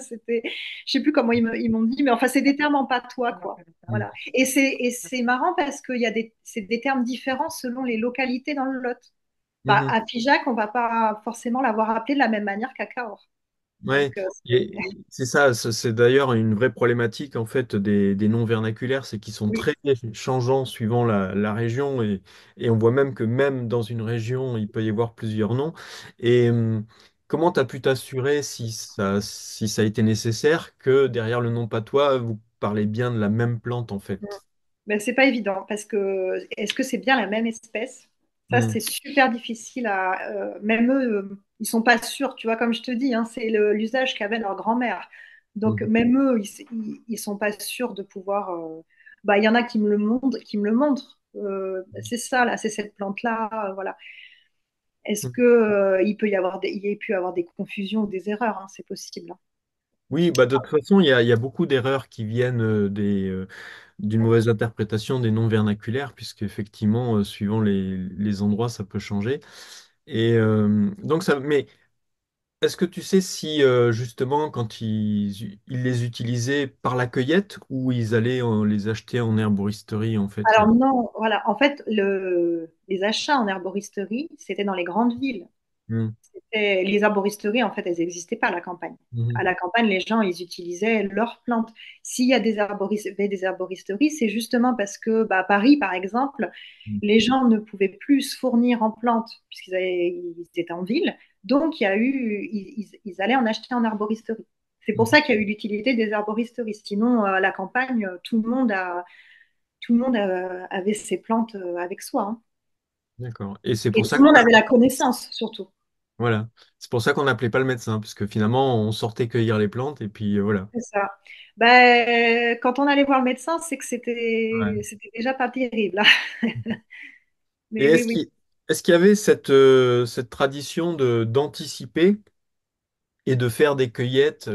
[SPEAKER 2] C'était, je sais plus comment ils m'ont dit, mais enfin, c'est des termes en patois, quoi.
[SPEAKER 1] Mhm.
[SPEAKER 2] Voilà. Et c'est marrant parce qu'il y a c'est des termes différents selon les localités dans le Lot. Bah,
[SPEAKER 1] Mhm.
[SPEAKER 2] à Figeac, on va pas forcément l'avoir appelé de la même manière qu'à Cahors.
[SPEAKER 1] Ouais,
[SPEAKER 2] Donc,
[SPEAKER 1] c'est ça, c'est d'ailleurs une vraie problématique en fait des noms vernaculaires, c'est qu'ils sont
[SPEAKER 2] oui.
[SPEAKER 1] très changeants suivant la région et on voit même que même dans une région, il peut y avoir plusieurs noms. Et comment tu as pu t'assurer si ça a été nécessaire que derrière le nom patois, vous parlez bien de la même plante en fait?
[SPEAKER 2] Ben, c'est pas évident parce que est-ce que c'est bien la même espèce? Ça,
[SPEAKER 1] Mhm.
[SPEAKER 2] c'est super difficile à. Même eux, ils sont pas sûrs, tu vois, comme je te dis, hein, c'est l'usage qu'avait leur grand-mère. Donc,
[SPEAKER 1] Mhm.
[SPEAKER 2] même eux, ils sont pas sûrs de pouvoir. Bah, il y en a qui me le montrent, qui me le montrent. C'est ça, là, c'est cette plante-là, voilà. Est-ce que, il peut y avoir il y a pu avoir des confusions ou des erreurs, hein, c'est possible, hein.
[SPEAKER 1] Oui, bah de toute façon, il y a beaucoup d'erreurs qui viennent d'une mauvaise interprétation des noms vernaculaires, puisque effectivement, suivant les endroits, ça peut changer. Et donc mais est-ce que tu sais si justement, quand ils les utilisaient par la cueillette ou ils allaient les acheter en herboristerie en fait?
[SPEAKER 2] Alors non, voilà. En fait, les achats en herboristerie, c'était dans les grandes villes.
[SPEAKER 1] Hmm.
[SPEAKER 2] Les arboristeries, en fait, elles n'existaient pas à la campagne. À
[SPEAKER 1] Mhm.
[SPEAKER 2] la campagne, les gens, ils utilisaient leurs plantes. S'il y a des herboristeries, c'est justement parce que, bah, à Paris, par exemple, les gens ne pouvaient plus se fournir en plantes ils étaient en ville. Donc, ils allaient en acheter en herboristerie. C'est pour
[SPEAKER 1] Mhm.
[SPEAKER 2] ça qu'il y a eu l'utilité des herboristeries. Sinon, à la campagne, tout le monde avait ses plantes avec soi, hein.
[SPEAKER 1] D'accord. Et c'est
[SPEAKER 2] Et
[SPEAKER 1] pour
[SPEAKER 2] tout
[SPEAKER 1] ça
[SPEAKER 2] le
[SPEAKER 1] qu'on
[SPEAKER 2] monde avait la connaissance, surtout.
[SPEAKER 1] voilà. C'est pour ça qu'on n'appelait pas le médecin, puisque finalement, on sortait cueillir les plantes et puis voilà.
[SPEAKER 2] C'est ça. Ben, quand on allait voir le médecin, c'est que
[SPEAKER 1] Ouais.
[SPEAKER 2] c'était déjà pas terrible, hein.
[SPEAKER 1] Et
[SPEAKER 2] Mais oui, oui.
[SPEAKER 1] est-ce qu'il y avait cette tradition d'anticiper et de faire des cueillettes,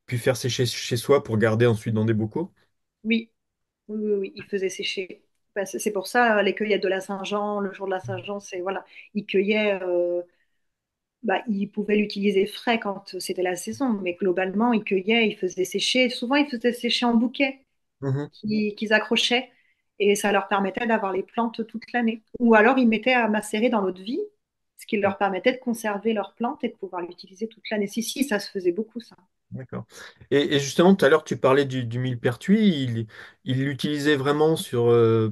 [SPEAKER 1] puis faire sécher chez soi pour garder ensuite dans des bocaux?
[SPEAKER 2] Oui, oui, oui, oui, il faisait sécher. Ben, c'est pour ça, les cueillettes de la Saint-Jean, le jour de la Saint-Jean, c'est voilà, ils cueillaient, bah, ils pouvaient l'utiliser frais quand c'était la saison, mais globalement, ils cueillaient, ils faisaient sécher. Souvent, ils faisaient sécher en bouquet.
[SPEAKER 1] Mhm.
[SPEAKER 2] Qu'ils accrochaient et ça leur permettait d'avoir les plantes toute l'année. Ou alors ils mettaient à macérer dans l'eau de vie, ce qui leur permettait de conserver leurs plantes et de pouvoir l'utiliser toute l'année. Si, si, ça se faisait beaucoup, ça.
[SPEAKER 1] D'accord. Et justement, tout à l'heure, tu parlais du millepertuis. Il l'utilisait vraiment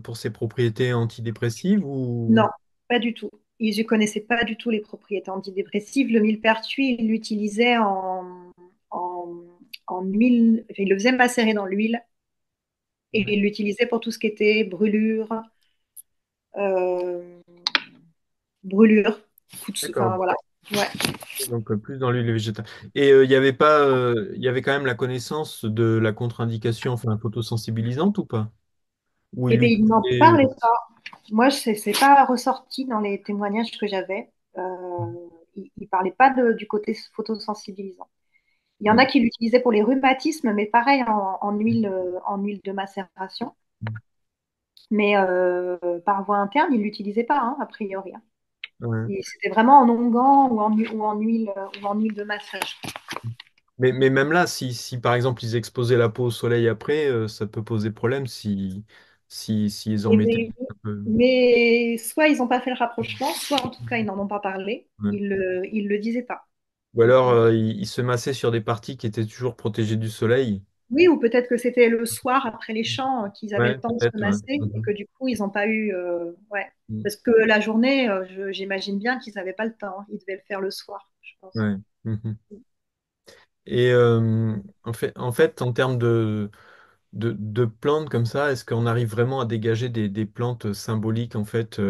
[SPEAKER 1] pour ses propriétés antidépressives ou...
[SPEAKER 2] Non, pas du tout. Ils ne connaissaient pas du tout les propriétés antidépressives. Le millepertuis, ils l'utilisaient en, en huile, enfin, ils le faisaient macérer dans l'huile et ils l'utilisaient pour tout ce qui était euh, brûlure, enfin
[SPEAKER 1] D'accord.
[SPEAKER 2] voilà. Ouais.
[SPEAKER 1] Donc plus dans l'huile végétale. Et il y avait pas, il y avait quand même la connaissance de la contre-indication, enfin photosensibilisante ou pas? Ou il
[SPEAKER 2] Eh bien, ils n'en
[SPEAKER 1] l'utilisait.
[SPEAKER 2] parlaient pas. Moi, c'est pas ressorti dans les témoignages que j'avais. Il ne parlait pas du côté photosensibilisant. Il y en a qui l'utilisaient pour les rhumatismes, mais pareil en huile de macération. Mais par voie interne, ils ne l'utilisaient pas, hein, a priori, hein.
[SPEAKER 1] Ouais.
[SPEAKER 2] C'était vraiment en onguent ou en huile de massage.
[SPEAKER 1] Mais même là, si par exemple ils exposaient la peau au soleil après, ça peut poser problème si ils en
[SPEAKER 2] Et
[SPEAKER 1] mettaient
[SPEAKER 2] mais,
[SPEAKER 1] un peu.
[SPEAKER 2] mais soit ils n'ont pas fait le rapprochement, soit en tout cas ils n'en ont pas parlé.
[SPEAKER 1] Ouais.
[SPEAKER 2] Ils le disaient pas.
[SPEAKER 1] Ou
[SPEAKER 2] Donc,
[SPEAKER 1] alors ils se massaient sur des parties qui étaient toujours protégées du soleil.
[SPEAKER 2] oui, ou peut-être que c'était le soir après les chants qu'ils avaient
[SPEAKER 1] Ouais,
[SPEAKER 2] le temps de se
[SPEAKER 1] peut-être. Ouais.
[SPEAKER 2] masser et
[SPEAKER 1] Mhm.
[SPEAKER 2] que du coup ils n'ont pas eu. Ouais.
[SPEAKER 1] Mhm.
[SPEAKER 2] Parce que la journée, j'imagine bien qu'ils n'avaient pas le temps. Ils devaient le faire le soir, je pense.
[SPEAKER 1] Ouais. Mhm. Et en fait, en termes de plantes comme ça, est-ce qu'on arrive vraiment à dégager des plantes symboliques en fait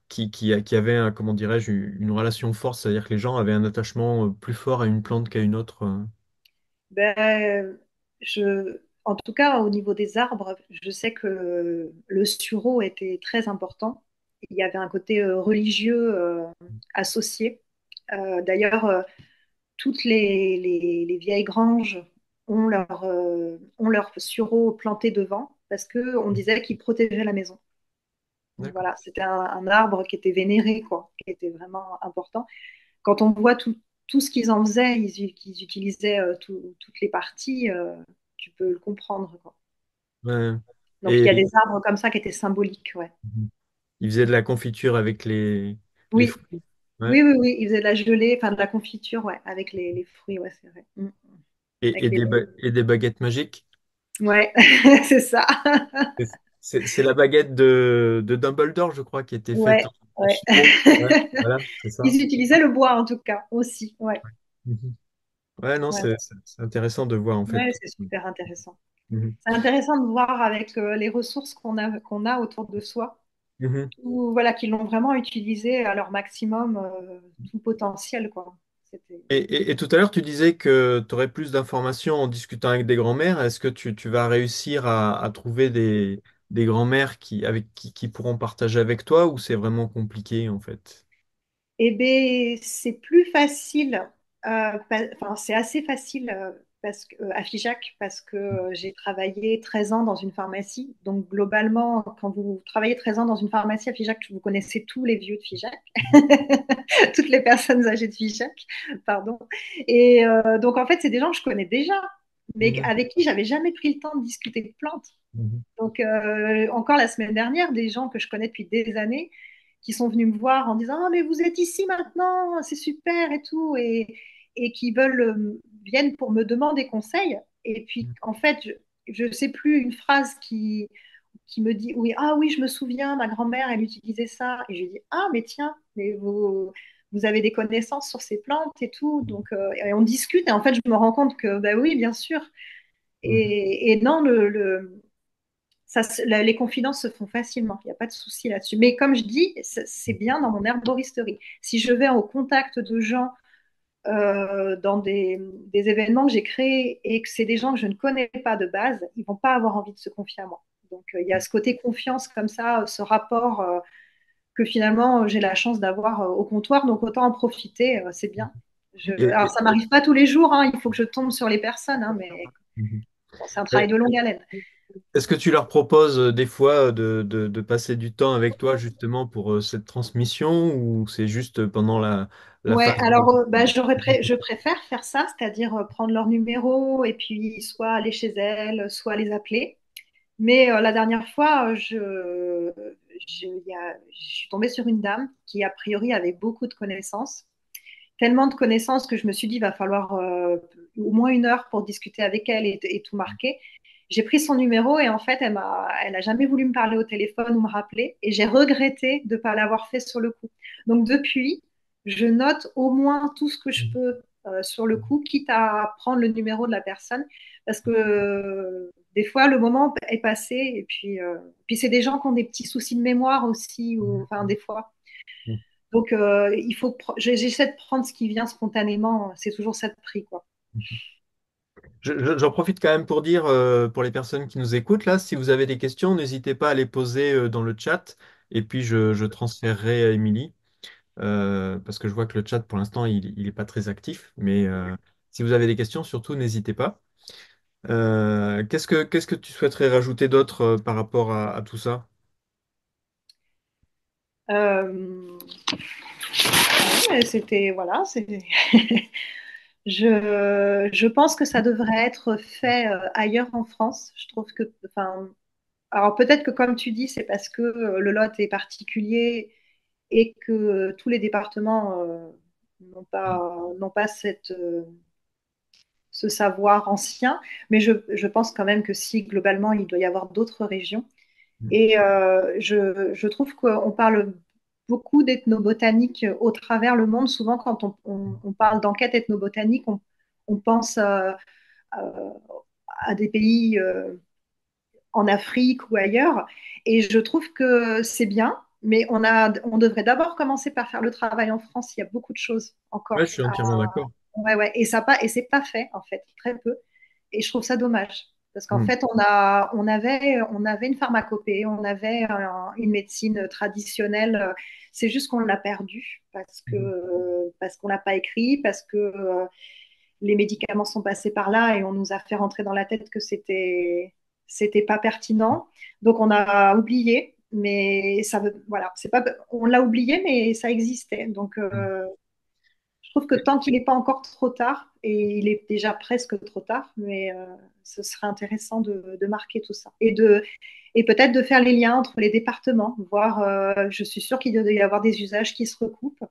[SPEAKER 1] qui avaient, comment dirais-je, une relation forte, c'est-à-dire que les gens avaient un attachement plus fort à une plante qu'à une autre
[SPEAKER 2] Ben, en tout cas, au niveau des arbres, je sais que le sureau était très important. Il y avait un côté religieux associé. D'ailleurs, toutes les vieilles granges ont leur sureau planté devant parce qu'on disait qu'il protégeait la maison. Donc
[SPEAKER 1] D'accord.
[SPEAKER 2] voilà, c'était un arbre qui était vénéré, quoi, qui était vraiment important. Quand on voit tout ce qu'ils en faisaient, qu'ils utilisaient toutes les parties, tu peux le comprendre, quoi.
[SPEAKER 1] Ouais.
[SPEAKER 2] Donc il y a
[SPEAKER 1] Et
[SPEAKER 2] des arbres comme ça qui étaient symboliques, ouais.
[SPEAKER 1] ils faisaient de la confiture avec les
[SPEAKER 2] Oui,
[SPEAKER 1] fruits. Ouais.
[SPEAKER 2] oui, ils faisaient de la gelée, enfin de la confiture, ouais, avec les fruits, ouais, c'est vrai. Mm.
[SPEAKER 1] Et,
[SPEAKER 2] Avec
[SPEAKER 1] et
[SPEAKER 2] les...
[SPEAKER 1] des, et des baguettes magiques.
[SPEAKER 2] Ouais, c'est ça.
[SPEAKER 1] C'est la baguette de Dumbledore, je crois, qui était faite
[SPEAKER 2] Ouais,
[SPEAKER 1] en
[SPEAKER 2] ouais.
[SPEAKER 1] sureau. Ouais, voilà, c'est ça.
[SPEAKER 2] Ils utilisaient le bois en tout cas aussi, ouais.
[SPEAKER 1] Mhm. Ouais, non,
[SPEAKER 2] Ouais,
[SPEAKER 1] c'est intéressant de voir en fait.
[SPEAKER 2] ouais, c'est super intéressant.
[SPEAKER 1] Mhm.
[SPEAKER 2] C'est intéressant de voir avec les ressources qu'on a autour de soi,
[SPEAKER 1] Mhm.
[SPEAKER 2] ou voilà, qu'ils l'ont vraiment utilisé à leur maximum, tout potentiel, quoi. C'était...
[SPEAKER 1] Et tout à l'heure, tu disais que tu aurais plus d'informations en discutant avec des grands-mères. Est-ce que tu vas réussir à trouver des grands-mères qui pourront partager avec toi ou c'est vraiment compliqué en fait?
[SPEAKER 2] Eh bien, c'est plus facile, enfin, c'est assez facile à Figeac parce que j'ai travaillé 13 ans dans une pharmacie. Donc, globalement, quand vous travaillez 13 ans dans une pharmacie à Figeac, vous connaissez tous les vieux de Figeac, toutes les personnes âgées de Figeac, pardon. Et donc, en fait, c'est des gens que je connais déjà, mais
[SPEAKER 1] Mhm.
[SPEAKER 2] avec qui j'avais jamais pris le temps de discuter de plantes.
[SPEAKER 1] Mhm.
[SPEAKER 2] Donc, encore la semaine dernière, des gens que je connais depuis des années qui sont venus me voir en disant: «Ah, mais vous êtes ici maintenant, c'est super et tout», et qui viennent pour me demander conseil. Et puis, en fait, je ne sais plus une phrase qui me dit: «Oui, ah oui, je me souviens, ma grand-mère, elle utilisait ça». Et je lui dis: «Ah, mais tiens, mais vous avez des connaissances sur ces plantes et tout». Donc, et on discute, et en fait, je me rends compte que, bah oui, bien sûr.
[SPEAKER 1] Mhm.
[SPEAKER 2] Et non, les confidences se font facilement, il n'y a pas de souci là-dessus. Mais comme je dis, c'est bien dans mon herboristerie. Si je vais au contact de gens dans des événements que j'ai créés et que c'est des gens que je ne connais pas de base, ils ne vont pas avoir envie de se confier à moi. Donc il y a ce côté confiance comme ça, ce rapport que finalement j'ai la chance d'avoir au comptoir, donc autant en profiter, c'est bien.
[SPEAKER 1] Et-
[SPEAKER 2] Alors
[SPEAKER 1] et-
[SPEAKER 2] ça m'arrive pas tous les jours, hein, il faut que je tombe sur les personnes, hein, mais
[SPEAKER 1] Mhm.
[SPEAKER 2] bon, c'est un travail
[SPEAKER 1] Et
[SPEAKER 2] de longue haleine.
[SPEAKER 1] Est-ce que tu leur proposes des fois de passer du temps avec toi justement pour cette transmission ou c'est juste pendant la
[SPEAKER 2] Ouais,
[SPEAKER 1] phase
[SPEAKER 2] alors bah, je préfère faire ça, c'est-à-dire prendre leur numéro et puis soit aller chez elles, soit les appeler. Mais la dernière fois, je suis tombée sur une dame qui, a priori, avait beaucoup de connaissances. Tellement de connaissances que je me suis dit, il va falloir au moins 1 heure pour discuter avec elle et tout marquer. J'ai pris son numéro et en fait, elle a jamais voulu me parler au téléphone ou me rappeler. Et j'ai regretté de ne pas l'avoir fait sur le coup. Donc depuis, je note au moins tout ce que je peux sur le coup, quitte à prendre le numéro de la personne. Parce que des fois, le moment est passé. Et puis c'est des gens qui ont des petits soucis de mémoire aussi, ou, enfin des fois. Donc, j'essaie de prendre ce qui vient spontanément. C'est toujours ça de prix, quoi.
[SPEAKER 1] J'en profite quand même pour dire, pour les personnes qui nous écoutent, là, si vous avez des questions, n'hésitez pas à les poser dans le chat et puis je transférerai à Émilie parce que je vois que le chat pour l'instant il est pas très actif, mais si vous avez des questions, surtout n'hésitez pas. Qu'est-ce que tu souhaiterais rajouter d'autre par rapport à tout ça?
[SPEAKER 2] Ouais, c'était, voilà, c'est... Je pense que ça devrait être fait ailleurs en France. Je trouve que, enfin, alors peut-être que comme tu dis, c'est parce que le Lot est particulier et que tous les départements n'ont pas ce savoir ancien, mais je pense quand même que si globalement il doit y avoir d'autres régions. Et je trouve qu'on parle beaucoup d'ethnobotanique au travers le monde. Souvent, quand on parle d'enquête ethnobotanique, on pense à des pays en Afrique ou ailleurs. Et je trouve que c'est bien, mais on devrait d'abord commencer par faire le travail en France. Il y a beaucoup de choses
[SPEAKER 1] Ouais, je
[SPEAKER 2] encore.
[SPEAKER 1] suis entièrement d'accord.
[SPEAKER 2] Ouais, ouais. Et c'est pas fait, en fait, très peu. Et je trouve ça dommage. Parce qu'en
[SPEAKER 1] Mm.
[SPEAKER 2] fait, on avait une pharmacopée, on avait une médecine traditionnelle. C'est juste qu'on l'a perdue
[SPEAKER 1] Mhm.
[SPEAKER 2] parce qu'on l'a pas écrit, parce que les médicaments sont passés par là et on nous a fait rentrer dans la tête que c'était pas pertinent. Donc on a oublié, mais ça veut, voilà, c'est pas, on l'a oublié, mais ça existait. Donc je trouve que tant qu'il n'est pas encore trop tard, et il est déjà presque trop tard, mais ce serait intéressant de marquer tout ça et peut-être de faire les liens entre les départements, voir. Je suis sûre qu'il doit y avoir des usages qui se recoupent.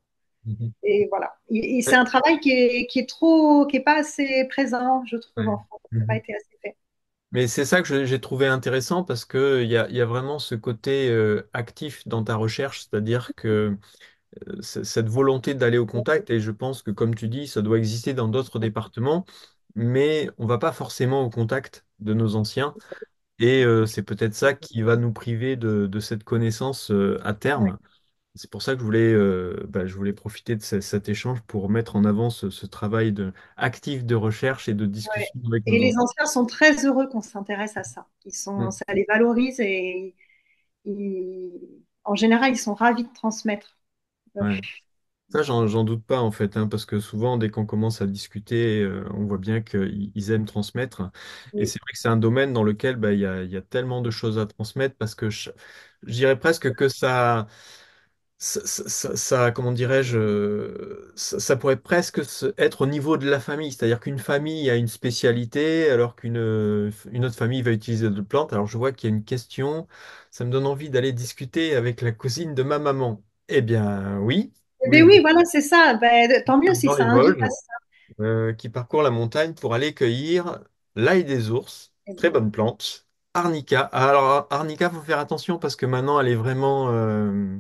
[SPEAKER 1] Mhm.
[SPEAKER 2] Et voilà. Et c'est
[SPEAKER 1] Ouais,
[SPEAKER 2] un travail qui est pas assez présent, je trouve,
[SPEAKER 1] ouais.
[SPEAKER 2] en France. Ça n'a pas
[SPEAKER 1] Mhm.
[SPEAKER 2] été assez fait.
[SPEAKER 1] Mais c'est ça que j'ai trouvé intéressant parce que il y a vraiment ce côté actif dans ta recherche, c'est-à-dire que cette volonté d'aller au contact, et je pense que comme tu dis, ça doit exister dans d'autres départements, mais on va pas forcément au contact de nos anciens, et c'est peut-être ça qui va nous priver de cette connaissance à
[SPEAKER 2] Ouais.
[SPEAKER 1] terme. C'est pour ça que je voulais profiter de cet échange pour mettre en avant ce travail actif de recherche et de
[SPEAKER 2] Ouais.
[SPEAKER 1] discussion avec
[SPEAKER 2] Et
[SPEAKER 1] nos
[SPEAKER 2] les
[SPEAKER 1] anciens.
[SPEAKER 2] anciens sont très heureux qu'on s'intéresse à ça.
[SPEAKER 1] Mm.
[SPEAKER 2] Ça les valorise et en général, ils sont ravis de transmettre. Euh,
[SPEAKER 1] Ouais. Ça, j'en doute pas en fait, hein, parce que souvent, dès qu'on commence à discuter, on voit bien qu'ils aiment transmettre. Et
[SPEAKER 2] oui.
[SPEAKER 1] c'est vrai que c'est un domaine dans lequel bah, il y a tellement de choses à transmettre, parce que je dirais presque que comment dirais-je, ça pourrait presque être au niveau de la famille. C'est-à-dire qu'une famille a une spécialité, alors une autre famille va utiliser d'autres plantes. Alors je vois qu'il y a une question, ça me donne envie d'aller discuter avec la cousine de ma maman. Eh bien, oui.
[SPEAKER 2] Eh
[SPEAKER 1] Oui,
[SPEAKER 2] bien oui, voilà, c'est ça. Ben, tant mieux si
[SPEAKER 1] dans les
[SPEAKER 2] ça invite à
[SPEAKER 1] Vosges,
[SPEAKER 2] ça.
[SPEAKER 1] qui parcourt la montagne pour aller cueillir l'ail des ours,
[SPEAKER 2] Eh
[SPEAKER 1] très
[SPEAKER 2] bien,
[SPEAKER 1] bonne plante. Arnica. Alors, Arnica, faut faire attention parce que maintenant, elle est vraiment,
[SPEAKER 2] en
[SPEAKER 1] euh,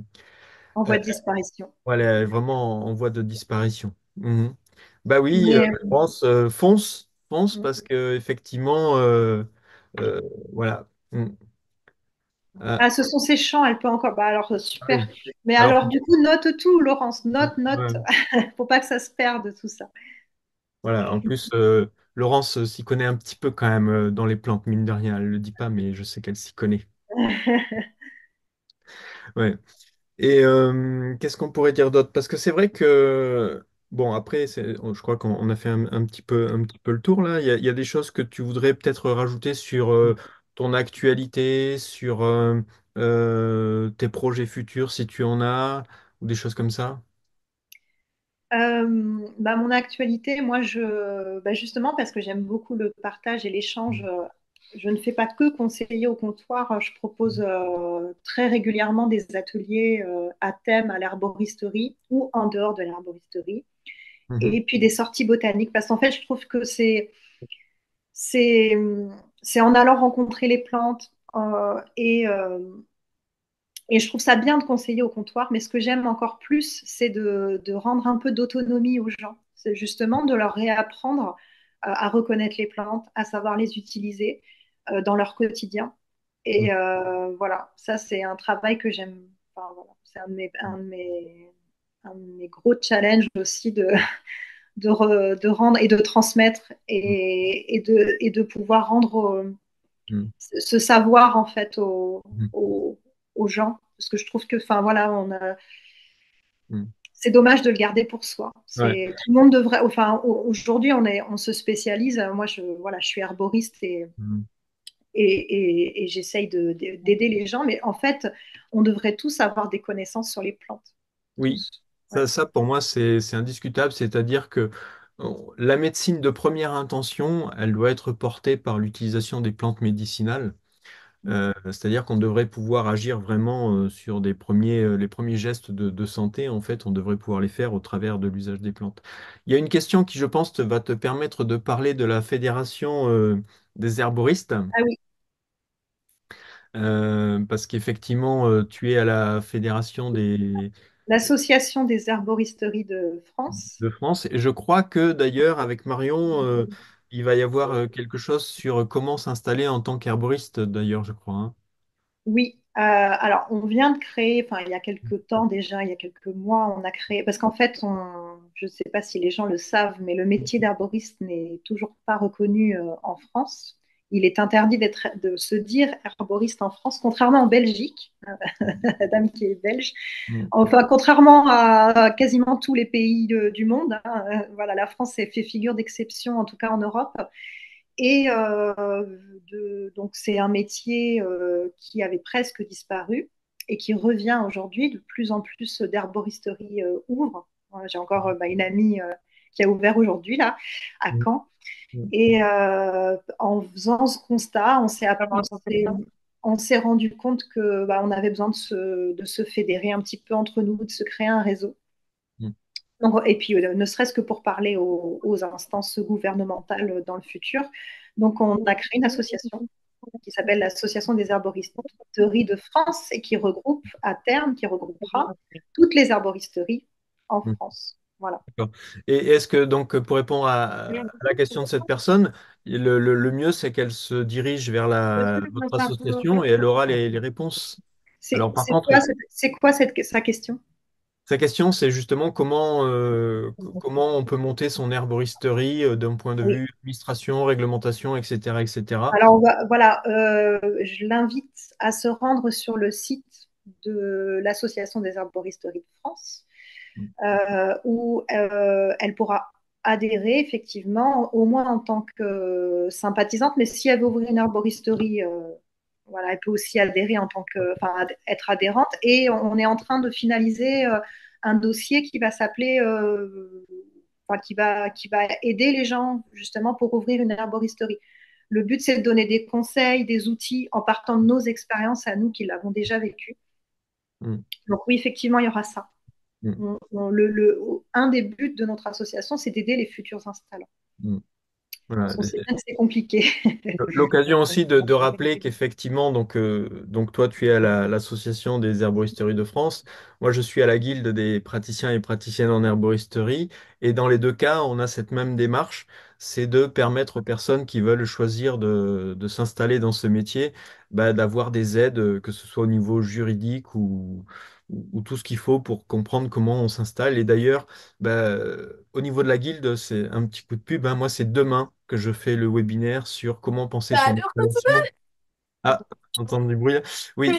[SPEAKER 2] voie de disparition.
[SPEAKER 1] elle est vraiment en voie de disparition. Mhm. Bah oui,
[SPEAKER 2] Mais,
[SPEAKER 1] je pense, fonce parce que effectivement, euh, voilà. Mhm. Ah,
[SPEAKER 2] ah, ce sont ces chants, elle peut encore. Bah, alors, super.
[SPEAKER 1] oui.
[SPEAKER 2] Mais
[SPEAKER 1] Alors,
[SPEAKER 2] alors, du coup, note tout, Laurence. Note, note.
[SPEAKER 1] ouais.
[SPEAKER 2] Faut pas que ça se perde, tout ça.
[SPEAKER 1] Voilà, en plus, Laurence s'y connaît un petit peu quand même dans les plantes, mine de rien. Elle le dit pas, mais je sais qu'elle s'y connaît. Ouais. Et qu'est-ce qu'on pourrait dire d'autre? Parce que c'est vrai que, bon, après, je crois qu'on a fait un petit peu le tour là. Il y a des choses que tu voudrais peut-être rajouter sur ton actualité, sur tes projets futurs, si tu en as, ou des choses comme ça.
[SPEAKER 2] Bah, mon actualité, bah, justement, parce que j'aime beaucoup le partage et l'échange, je ne fais pas que conseiller au comptoir. Je propose très régulièrement des ateliers à thème à l'herboristerie ou en dehors de l'herboristerie.
[SPEAKER 1] Mhm.
[SPEAKER 2] Et puis des sorties botaniques, parce qu'en fait, je trouve que c'est, c'est en allant rencontrer les plantes et je trouve ça bien de conseiller au comptoir, mais ce que j'aime encore plus, c'est de rendre un peu d'autonomie aux gens. C'est justement de leur réapprendre à reconnaître les plantes, à savoir les utiliser dans leur quotidien. Et voilà, ça c'est un travail que j'aime. Enfin, voilà, c'est un de mes gros challenges aussi de rendre et de transmettre et de pouvoir rendre
[SPEAKER 1] Mhm.
[SPEAKER 2] ce savoir en fait
[SPEAKER 1] Mhm.
[SPEAKER 2] aux gens. Parce que je trouve que, enfin voilà,
[SPEAKER 1] Mhm.
[SPEAKER 2] c'est dommage de le garder pour soi.
[SPEAKER 1] Ouais.
[SPEAKER 2] Tout le monde devrait, enfin aujourd'hui on se spécialise. Moi voilà, je suis herboriste
[SPEAKER 1] Mhm.
[SPEAKER 2] et j'essaye d'aider les gens, mais en fait on devrait tous avoir des connaissances sur les plantes,
[SPEAKER 1] Oui,
[SPEAKER 2] tous. Ouais.
[SPEAKER 1] ça pour moi c'est indiscutable, c'est-à-dire que La médecine de première intention, elle doit être portée par l'utilisation des plantes médicinales. C'est-à-dire qu'on devrait pouvoir agir vraiment sur les premiers gestes de santé. En fait, on devrait pouvoir les faire au travers de l'usage des plantes. Il y a une question qui, je pense, va te permettre de parler de la Fédération des herboristes,
[SPEAKER 2] Ah oui,
[SPEAKER 1] parce qu'effectivement, tu es à la Fédération
[SPEAKER 2] l'Association des herboristeries de France.
[SPEAKER 1] de France. Et je crois que d'ailleurs, avec Marion, il va y avoir quelque chose sur comment s'installer en tant qu'herboriste, d'ailleurs, je crois, hein.
[SPEAKER 2] Oui, alors on vient de créer, enfin il y a quelques temps déjà, il y a quelques mois, on a créé, parce qu'en fait, je ne sais pas si les gens le savent, mais le métier d'herboriste n'est toujours pas reconnu en France. Il est interdit de se dire herboriste en France, contrairement en Belgique, la dame qui est belge.
[SPEAKER 1] Mm.
[SPEAKER 2] Enfin, contrairement à quasiment tous les pays du monde, hein, voilà, la France fait figure d'exception, en tout cas en Europe. Et donc, c'est un métier qui avait presque disparu et qui revient aujourd'hui. De plus en plus d'herboristeries ouvrent. Voilà, j'ai encore une amie qui a ouvert aujourd'hui, là, à
[SPEAKER 1] Mm.
[SPEAKER 2] Caen.
[SPEAKER 1] Mm.
[SPEAKER 2] Et en faisant ce constat, on s'est rendu compte que on avait besoin de se fédérer un petit peu entre nous, de se créer un réseau.
[SPEAKER 1] Mm.
[SPEAKER 2] Donc, et puis, ne serait-ce que pour parler aux instances gouvernementales dans le futur. Donc, on a créé une association qui s'appelle l'Association des herboristeries de France et qui regroupe, à terme, qui regroupera toutes les herboristeries en
[SPEAKER 1] Mm.
[SPEAKER 2] France. Voilà.
[SPEAKER 1] D'accord. Et est-ce que, donc, pour répondre à la question de cette personne, le mieux, c'est qu'elle se dirige vers votre association et elle aura les réponses. Alors, par contre,
[SPEAKER 2] C'est quoi sa question?
[SPEAKER 1] sa question, c'est justement comment on peut monter son herboristerie d'un point de
[SPEAKER 2] Oui.
[SPEAKER 1] vue administration, réglementation, etc., etc.
[SPEAKER 2] Alors, voilà, je l'invite à se rendre sur le site de l'Association des herboristeries de France, où elle pourra adhérer effectivement, au moins en tant que sympathisante, mais si elle veut ouvrir une herboristerie, voilà, elle peut aussi adhérer en tant que, enfin, être adhérente. Et on est en train de finaliser un dossier qui va s'appeler, enfin, qui va aider les gens justement pour ouvrir une herboristerie. Le but, c'est de donner des conseils, des outils en partant de nos expériences à nous qui l'avons déjà vécu.
[SPEAKER 1] Mm.
[SPEAKER 2] Donc oui, effectivement, il y aura ça.
[SPEAKER 1] Mm.
[SPEAKER 2] Un des buts de notre association, c'est d'aider les futurs installants.
[SPEAKER 1] Mm. Voilà.
[SPEAKER 2] On sait bien que c'est compliqué.
[SPEAKER 1] L'occasion aussi de rappeler qu'effectivement, donc toi, tu es à l'association des herboristeries de France. Moi, je suis à la guilde des praticiens et praticiennes en herboristerie. Et dans les deux cas, on a cette même démarche, c'est de permettre aux personnes qui veulent choisir de s'installer dans ce métier, bah, d'avoir des aides, que ce soit au niveau juridique ou tout ce qu'il faut pour comprendre comment on s'installe. Et d'ailleurs, bah, au niveau de la guilde, c'est un petit coup de pub, hein. Moi, c'est demain que je fais le webinaire sur comment penser son installation. Ah, entendre du bruit. Oui,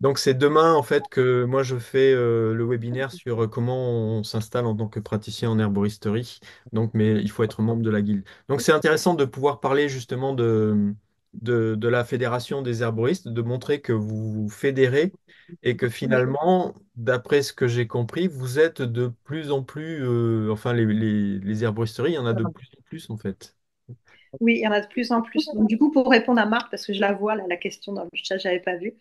[SPEAKER 1] donc c'est demain en fait que moi je fais le webinaire sur comment on s'installe en tant que praticien en herboristerie. Donc, mais il faut être membre de la guilde. Donc c'est intéressant de pouvoir parler justement de la fédération des herboristes, de montrer que vous vous fédérez et que
[SPEAKER 2] Oui,
[SPEAKER 1] finalement, d'après ce que j'ai compris, vous êtes de plus en plus, enfin les herboristeries, il y en a de plus en plus en fait.
[SPEAKER 2] oui, il y en a de plus en plus. Donc, du coup, pour répondre à Marc, parce que je la vois, là, la question dans le chat, je n'avais pas vu.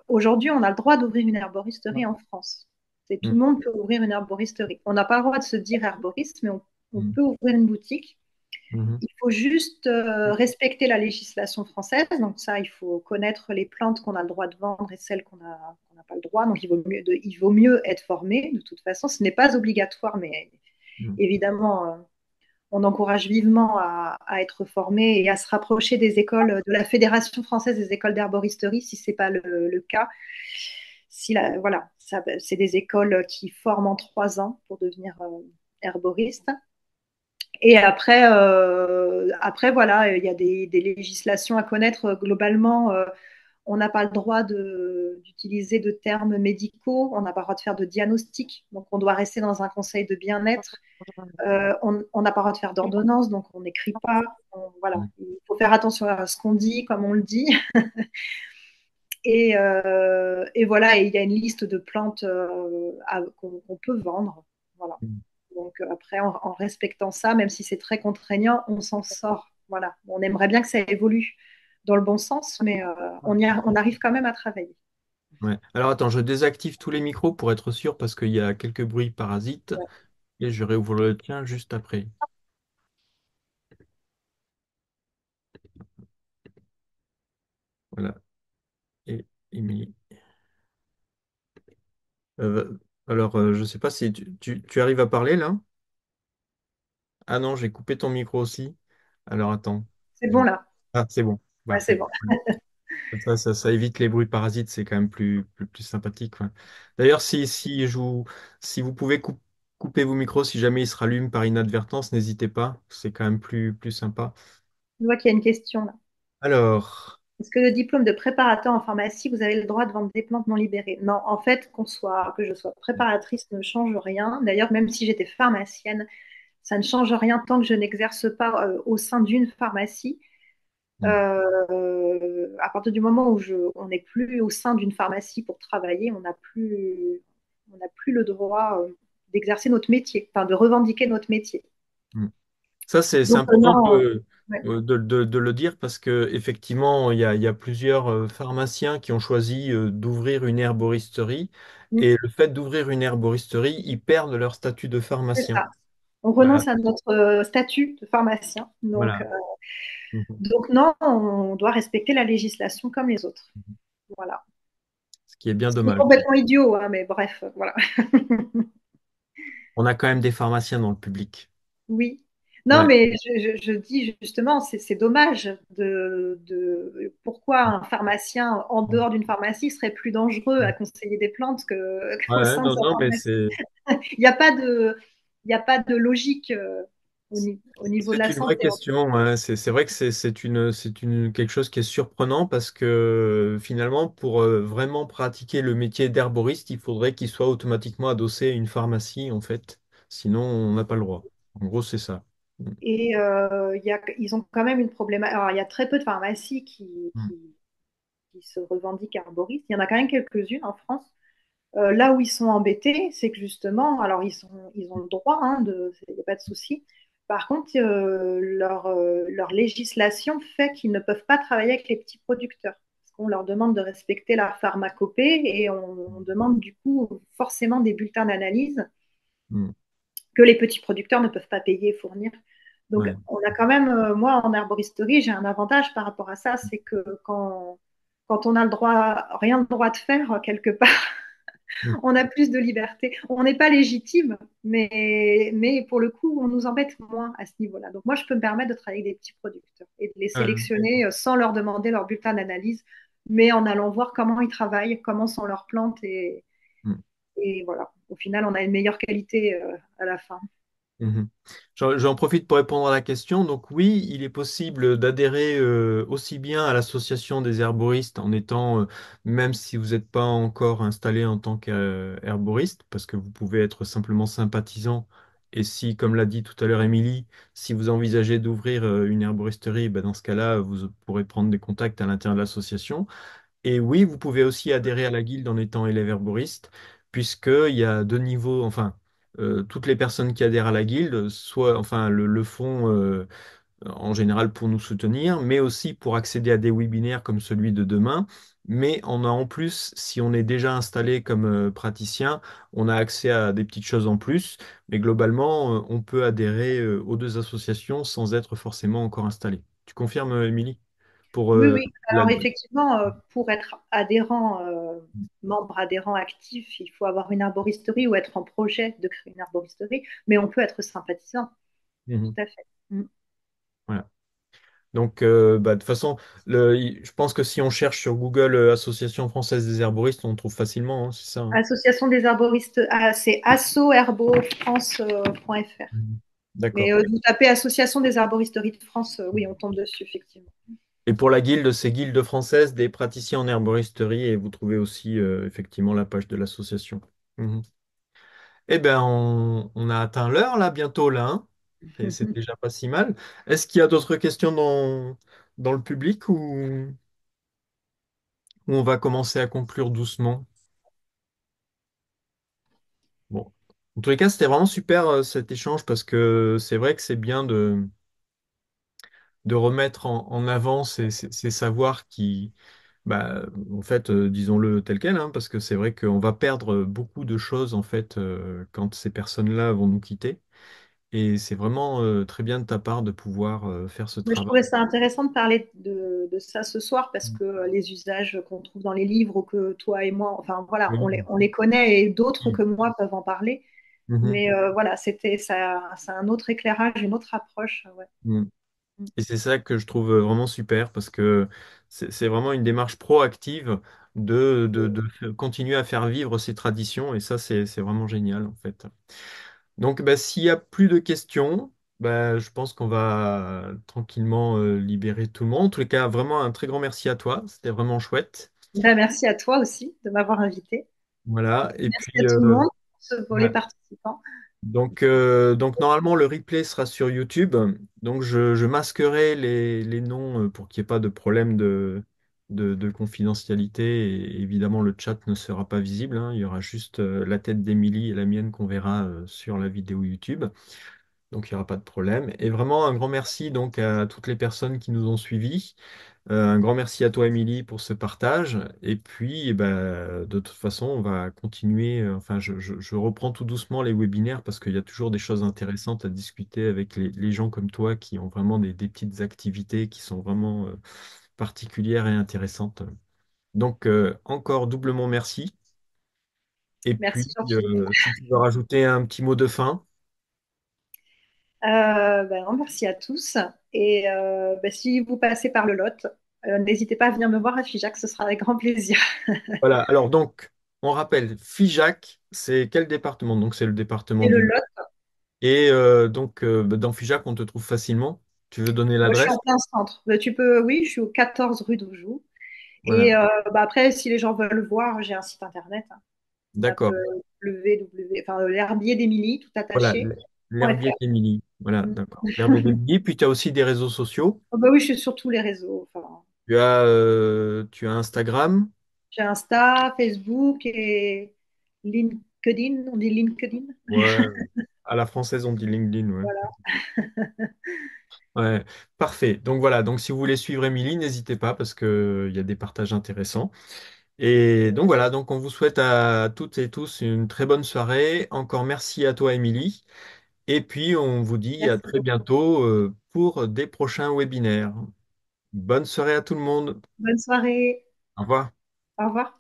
[SPEAKER 2] Aujourd'hui, on a le droit d'ouvrir une herboristerie en France. C'est, tout
[SPEAKER 1] Mm,
[SPEAKER 2] le monde peut ouvrir une herboristerie. On n'a pas le droit de se dire herboriste, mais on
[SPEAKER 1] mm,
[SPEAKER 2] peut ouvrir une boutique.
[SPEAKER 1] mhm,
[SPEAKER 2] Il faut juste respecter la législation française. Donc ça, il faut connaître les plantes qu'on a le droit de vendre et celles qu'on n'a pas le droit. Donc il vaut mieux être formé. De toute façon, ce n'est pas obligatoire, mais
[SPEAKER 1] mm,
[SPEAKER 2] évidemment, on encourage vivement à être formé et à se rapprocher des écoles, de la Fédération française des écoles d'herboristerie, si ce n'est pas le cas. Si voilà, c'est des écoles qui forment en 3 ans pour devenir herboriste. Et après, voilà, il y a des législations à connaître. Globalement, on n'a pas le droit d'utiliser de termes médicaux, on n'a pas le droit de faire de diagnostic, donc on doit rester dans un conseil de bien-être. On n'a pas le droit de faire d'ordonnance, donc on n'écrit pas. Voilà,
[SPEAKER 1] mm,
[SPEAKER 2] il faut faire attention à ce qu'on dit, comme on le dit. Et voilà, et il y a une liste de plantes qu'on peut vendre. Voilà.
[SPEAKER 1] mm.
[SPEAKER 2] Donc après, en respectant ça, même si c'est très contraignant, on s'en sort. Voilà. On aimerait bien que ça évolue dans le bon sens, mais on arrive quand même à travailler.
[SPEAKER 1] Ouais. Alors attends, je désactive tous les micros pour être sûr parce qu'il y a quelques bruits parasites
[SPEAKER 2] Ouais.
[SPEAKER 1] et je réouvre le tien juste après. Voilà. Et Émilie. Alors, je sais pas si tu arrives à parler là? Ah non, j'ai coupé ton micro aussi. Alors attends.
[SPEAKER 2] C'est
[SPEAKER 1] Je-
[SPEAKER 2] bon là.
[SPEAKER 1] Ah, c'est bon.
[SPEAKER 2] Ouais, c'est
[SPEAKER 1] Parfait.
[SPEAKER 2] bon.
[SPEAKER 1] Comme ça évite les bruits parasites, c'est quand même plus sympathique. Ouais. D'ailleurs, si vous pouvez couper vos micros, si jamais ils se rallument par inadvertance, n'hésitez pas. C'est quand même plus sympa.
[SPEAKER 2] Je vois qu'il y a une question là.
[SPEAKER 1] Alors,
[SPEAKER 2] Est-ce que le diplôme de préparateur en pharmacie, vous avez le droit de vendre des plantes non libérées? Non, en fait, que je sois préparatrice ne change rien. D'ailleurs, même si j'étais pharmacienne, ça ne change rien tant que je n'exerce pas au sein d'une pharmacie.
[SPEAKER 1] hmm,
[SPEAKER 2] À partir du moment où on n'est plus au sein d'une pharmacie pour travailler, on n'a plus le droit d'exercer notre métier, enfin de revendiquer notre métier.
[SPEAKER 1] hmm. Ça, c'est
[SPEAKER 2] Donc,
[SPEAKER 1] important
[SPEAKER 2] non, ouais.
[SPEAKER 1] de le dire parce que effectivement, il y a plusieurs pharmaciens qui ont choisi d'ouvrir une herboristerie
[SPEAKER 2] Mm,
[SPEAKER 1] et le fait d'ouvrir une herboristerie, ils perdent leur statut de
[SPEAKER 2] c'est
[SPEAKER 1] pharmacien.
[SPEAKER 2] ça. On
[SPEAKER 1] Voilà.
[SPEAKER 2] renonce à notre statut de pharmacien.
[SPEAKER 1] Voilà. Mhm.
[SPEAKER 2] Donc non, on doit respecter la législation comme les autres. Voilà.
[SPEAKER 1] Ce qui est bien
[SPEAKER 2] Ce qui est
[SPEAKER 1] dommage.
[SPEAKER 2] complètement idiot, hein, mais bref, voilà.
[SPEAKER 1] On a quand même des pharmaciens dans le public.
[SPEAKER 2] Oui. Non,
[SPEAKER 1] Ouais.
[SPEAKER 2] mais je dis justement, c'est dommage pourquoi un pharmacien en dehors d'une pharmacie serait plus dangereux à conseiller des plantes qu'au
[SPEAKER 1] Ouais,
[SPEAKER 2] sein de
[SPEAKER 1] non,
[SPEAKER 2] sa
[SPEAKER 1] non, mais
[SPEAKER 2] pharmacie. Il n'y a pas il y a pas de logique au niveau de
[SPEAKER 1] c'est
[SPEAKER 2] la
[SPEAKER 1] une vraie
[SPEAKER 2] santé.
[SPEAKER 1] question. Ouais. C'est vrai que c'est quelque chose qui est surprenant parce que finalement, pour vraiment pratiquer le métier d'herboriste, il faudrait qu'il soit automatiquement adossé à une pharmacie, en fait. Sinon, on n'a pas le droit. En gros, c'est ça. Mm.
[SPEAKER 2] Et ils ont quand même une problématique. Alors, il y a très peu de pharmacies
[SPEAKER 1] Mm.
[SPEAKER 2] qui se revendiquent arboristes. Il y en a quand même quelques-unes en France. Là où ils sont embêtés, c'est que justement, alors ils ont le droit, hein, il n'y a pas de souci. Par contre, leur législation fait qu'ils ne peuvent pas travailler avec les petits producteurs. Parce qu'on leur demande de respecter la pharmacopée et on demande du coup forcément des bulletins d'analyse
[SPEAKER 1] Mm.
[SPEAKER 2] que les petits producteurs ne peuvent pas payer et fournir. Donc,
[SPEAKER 1] Ouais.
[SPEAKER 2] on a quand même, moi, en herboristerie, j'ai un avantage par rapport à ça, c'est que quand on a rien le droit de faire quelque part,
[SPEAKER 1] Mm.
[SPEAKER 2] on a plus de liberté. On n'est pas légitime, mais pour le coup, on nous embête moins à ce niveau-là. Donc, moi, je peux me permettre de travailler avec des petits producteurs et de les
[SPEAKER 1] Ouais.
[SPEAKER 2] sélectionner sans leur demander leur bulletin d'analyse, mais en allant voir comment ils travaillent, comment sont leurs plantes
[SPEAKER 1] Mm.
[SPEAKER 2] et voilà. Au final, on a une meilleure qualité à la fin.
[SPEAKER 1] Mhm. J'en profite pour répondre à la question. Donc oui, il est possible d'adhérer aussi bien à l'association des herboristes en étant, même si vous n'êtes pas encore installé en tant qu'herboriste, parce que vous pouvez être simplement sympathisant. Et si, comme l'a dit tout à l'heure Émilie, si vous envisagez d'ouvrir une herboristerie, ben dans ce cas-là, vous pourrez prendre des contacts à l'intérieur de l'association. Et oui, vous pouvez aussi adhérer à la guilde en étant élève herboriste, puisqu'il y a deux niveaux, enfin, toutes les personnes qui adhèrent à la guilde, soit, enfin, le font en général pour nous soutenir, mais aussi pour accéder à des webinaires comme celui de demain. Mais on a en plus, si on est déjà installé comme praticien, on a accès à des petites choses en plus. Mais globalement, on peut adhérer aux deux associations sans être forcément encore installé. Tu confirmes, Émilie? Pour
[SPEAKER 2] Oui, oui.
[SPEAKER 1] la...
[SPEAKER 2] Alors effectivement, pour être adhérent, membre adhérent actif, il faut avoir une arboristerie ou être en projet de créer une arboristerie, mais on peut être sympathisant,
[SPEAKER 1] Mhm.
[SPEAKER 2] tout à fait. Mm.
[SPEAKER 1] Voilà. Donc, bah, de toute façon, je pense que si on cherche sur Google Association française des herboristes, on trouve facilement, hein, c'est ça. Hein.
[SPEAKER 2] Association des arboristes, c'est assoherbofrance.fr.
[SPEAKER 1] Mhm.
[SPEAKER 2] Mais
[SPEAKER 1] D'accord.
[SPEAKER 2] vous tapez Association des arboristeries de France, oui, on tombe dessus, effectivement.
[SPEAKER 1] Et pour la guilde, c'est Guilde française des praticiens en herboristerie et vous trouvez aussi effectivement la page de l'association. Mhm. Eh bien, on a atteint l'heure là, bientôt là. Hein. Et c'est déjà pas si mal. Est-ce qu'il y a d'autres questions dans le public ou on va commencer à conclure doucement? Bon. En tous les cas, c'était vraiment super cet échange parce que c'est vrai que c'est bien de remettre en avant ces savoirs qui, bah, en fait, disons-le tel quel, hein, parce que c'est vrai qu'on va perdre beaucoup de choses en fait quand ces personnes-là vont nous quitter. Et c'est vraiment très bien de ta part de pouvoir faire ce
[SPEAKER 2] Mais je
[SPEAKER 1] travail.
[SPEAKER 2] trouvais ça intéressant de parler de ça ce soir parce que les usages qu'on trouve dans les livres ou que toi et moi, enfin voilà,
[SPEAKER 1] Oui.
[SPEAKER 2] on les connaît et d'autres que moi peuvent en parler.
[SPEAKER 1] Mhm.
[SPEAKER 2] Mais voilà, c'était ça, c'est un autre éclairage, une autre approche. Ouais.
[SPEAKER 1] Mhm. Et c'est ça que je trouve vraiment super parce que c'est vraiment une démarche proactive de continuer à faire vivre ces traditions et ça, c'est vraiment génial en fait. Donc, bah, s'il n'y a plus de questions, bah, je pense qu'on va tranquillement libérer tout le monde. En tous les cas, vraiment un très grand merci à toi. C'était vraiment chouette.
[SPEAKER 2] Ben, merci à toi aussi de m'avoir invité.
[SPEAKER 1] Voilà. Et
[SPEAKER 2] Merci à
[SPEAKER 1] puis,
[SPEAKER 2] tout le monde, pour les
[SPEAKER 1] ouais.
[SPEAKER 2] participants.
[SPEAKER 1] Donc normalement, le replay sera sur YouTube. Donc je masquerai les noms pour qu'il n'y ait pas de problème de confidentialité. Et évidemment, le chat ne sera pas visible, hein. Il y aura juste la tête d'Émilie et la mienne qu'on verra sur la vidéo YouTube. Donc il n'y aura pas de problème. Et vraiment un grand merci donc à toutes les personnes qui nous ont suivis. Un grand merci à toi, Émilie, pour ce partage. Et puis, eh ben, de toute façon, on va continuer. Enfin, je reprends tout doucement les webinaires parce qu'il y a toujours des choses intéressantes à discuter avec les gens comme toi qui ont vraiment des petites activités qui sont vraiment particulières et intéressantes. Donc, encore doublement merci. Et puis,
[SPEAKER 2] Merci Georgie.
[SPEAKER 1] si tu veux rajouter un petit mot de fin.
[SPEAKER 2] Ben non, merci à tous. Et ben, si vous passez par le Lot, n'hésitez pas à venir me voir à Figeac, ce sera avec grand plaisir.
[SPEAKER 1] Voilà. Alors, donc, on rappelle, Figeac, c'est quel département? Donc, c'est le département
[SPEAKER 2] Et le
[SPEAKER 1] du
[SPEAKER 2] Lot,
[SPEAKER 1] Et donc, bah, dans Figeac, on te trouve facilement. Tu veux donner
[SPEAKER 2] moi je suis
[SPEAKER 1] l'adresse?
[SPEAKER 2] en plein centre. Ben, tu peux, oui, je suis au 14 rue d'Aujoux.
[SPEAKER 1] Voilà,
[SPEAKER 2] Et ben, après, si les gens veulent voir, j'ai un site internet. Hein. Ils tapent
[SPEAKER 1] d'accord.
[SPEAKER 2] www, enfin, l'herbier d'Émilie, tout
[SPEAKER 1] Voilà,
[SPEAKER 2] attaché,
[SPEAKER 1] l'herbier
[SPEAKER 2] .fr.
[SPEAKER 1] d'Émilie. Voilà,
[SPEAKER 2] Mm.
[SPEAKER 1] d'accord. L'herbier d'Émilie. Puis tu as aussi des réseaux sociaux.
[SPEAKER 2] Oh, bah oui, je suis sur tous les réseaux. Enfin,
[SPEAKER 1] Tu as Instagram.
[SPEAKER 2] j'ai Insta, Facebook et LinkedIn. On dit LinkedIn.
[SPEAKER 1] Ouais, à la française, on dit LinkedIn. Ouais.
[SPEAKER 2] Voilà.
[SPEAKER 1] Ouais, parfait. Donc voilà, donc si vous voulez suivre Émilie, n'hésitez pas parce qu'il y a des partages intéressants. Et donc voilà, donc on vous souhaite à toutes et tous une très bonne soirée. Encore merci à toi, Émilie. Et puis, on vous dit à
[SPEAKER 2] Merci
[SPEAKER 1] très
[SPEAKER 2] beaucoup.
[SPEAKER 1] bientôt pour des prochains webinaires. Bonne soirée à tout le monde.
[SPEAKER 2] Bonne soirée.
[SPEAKER 1] Au revoir.
[SPEAKER 2] Au revoir.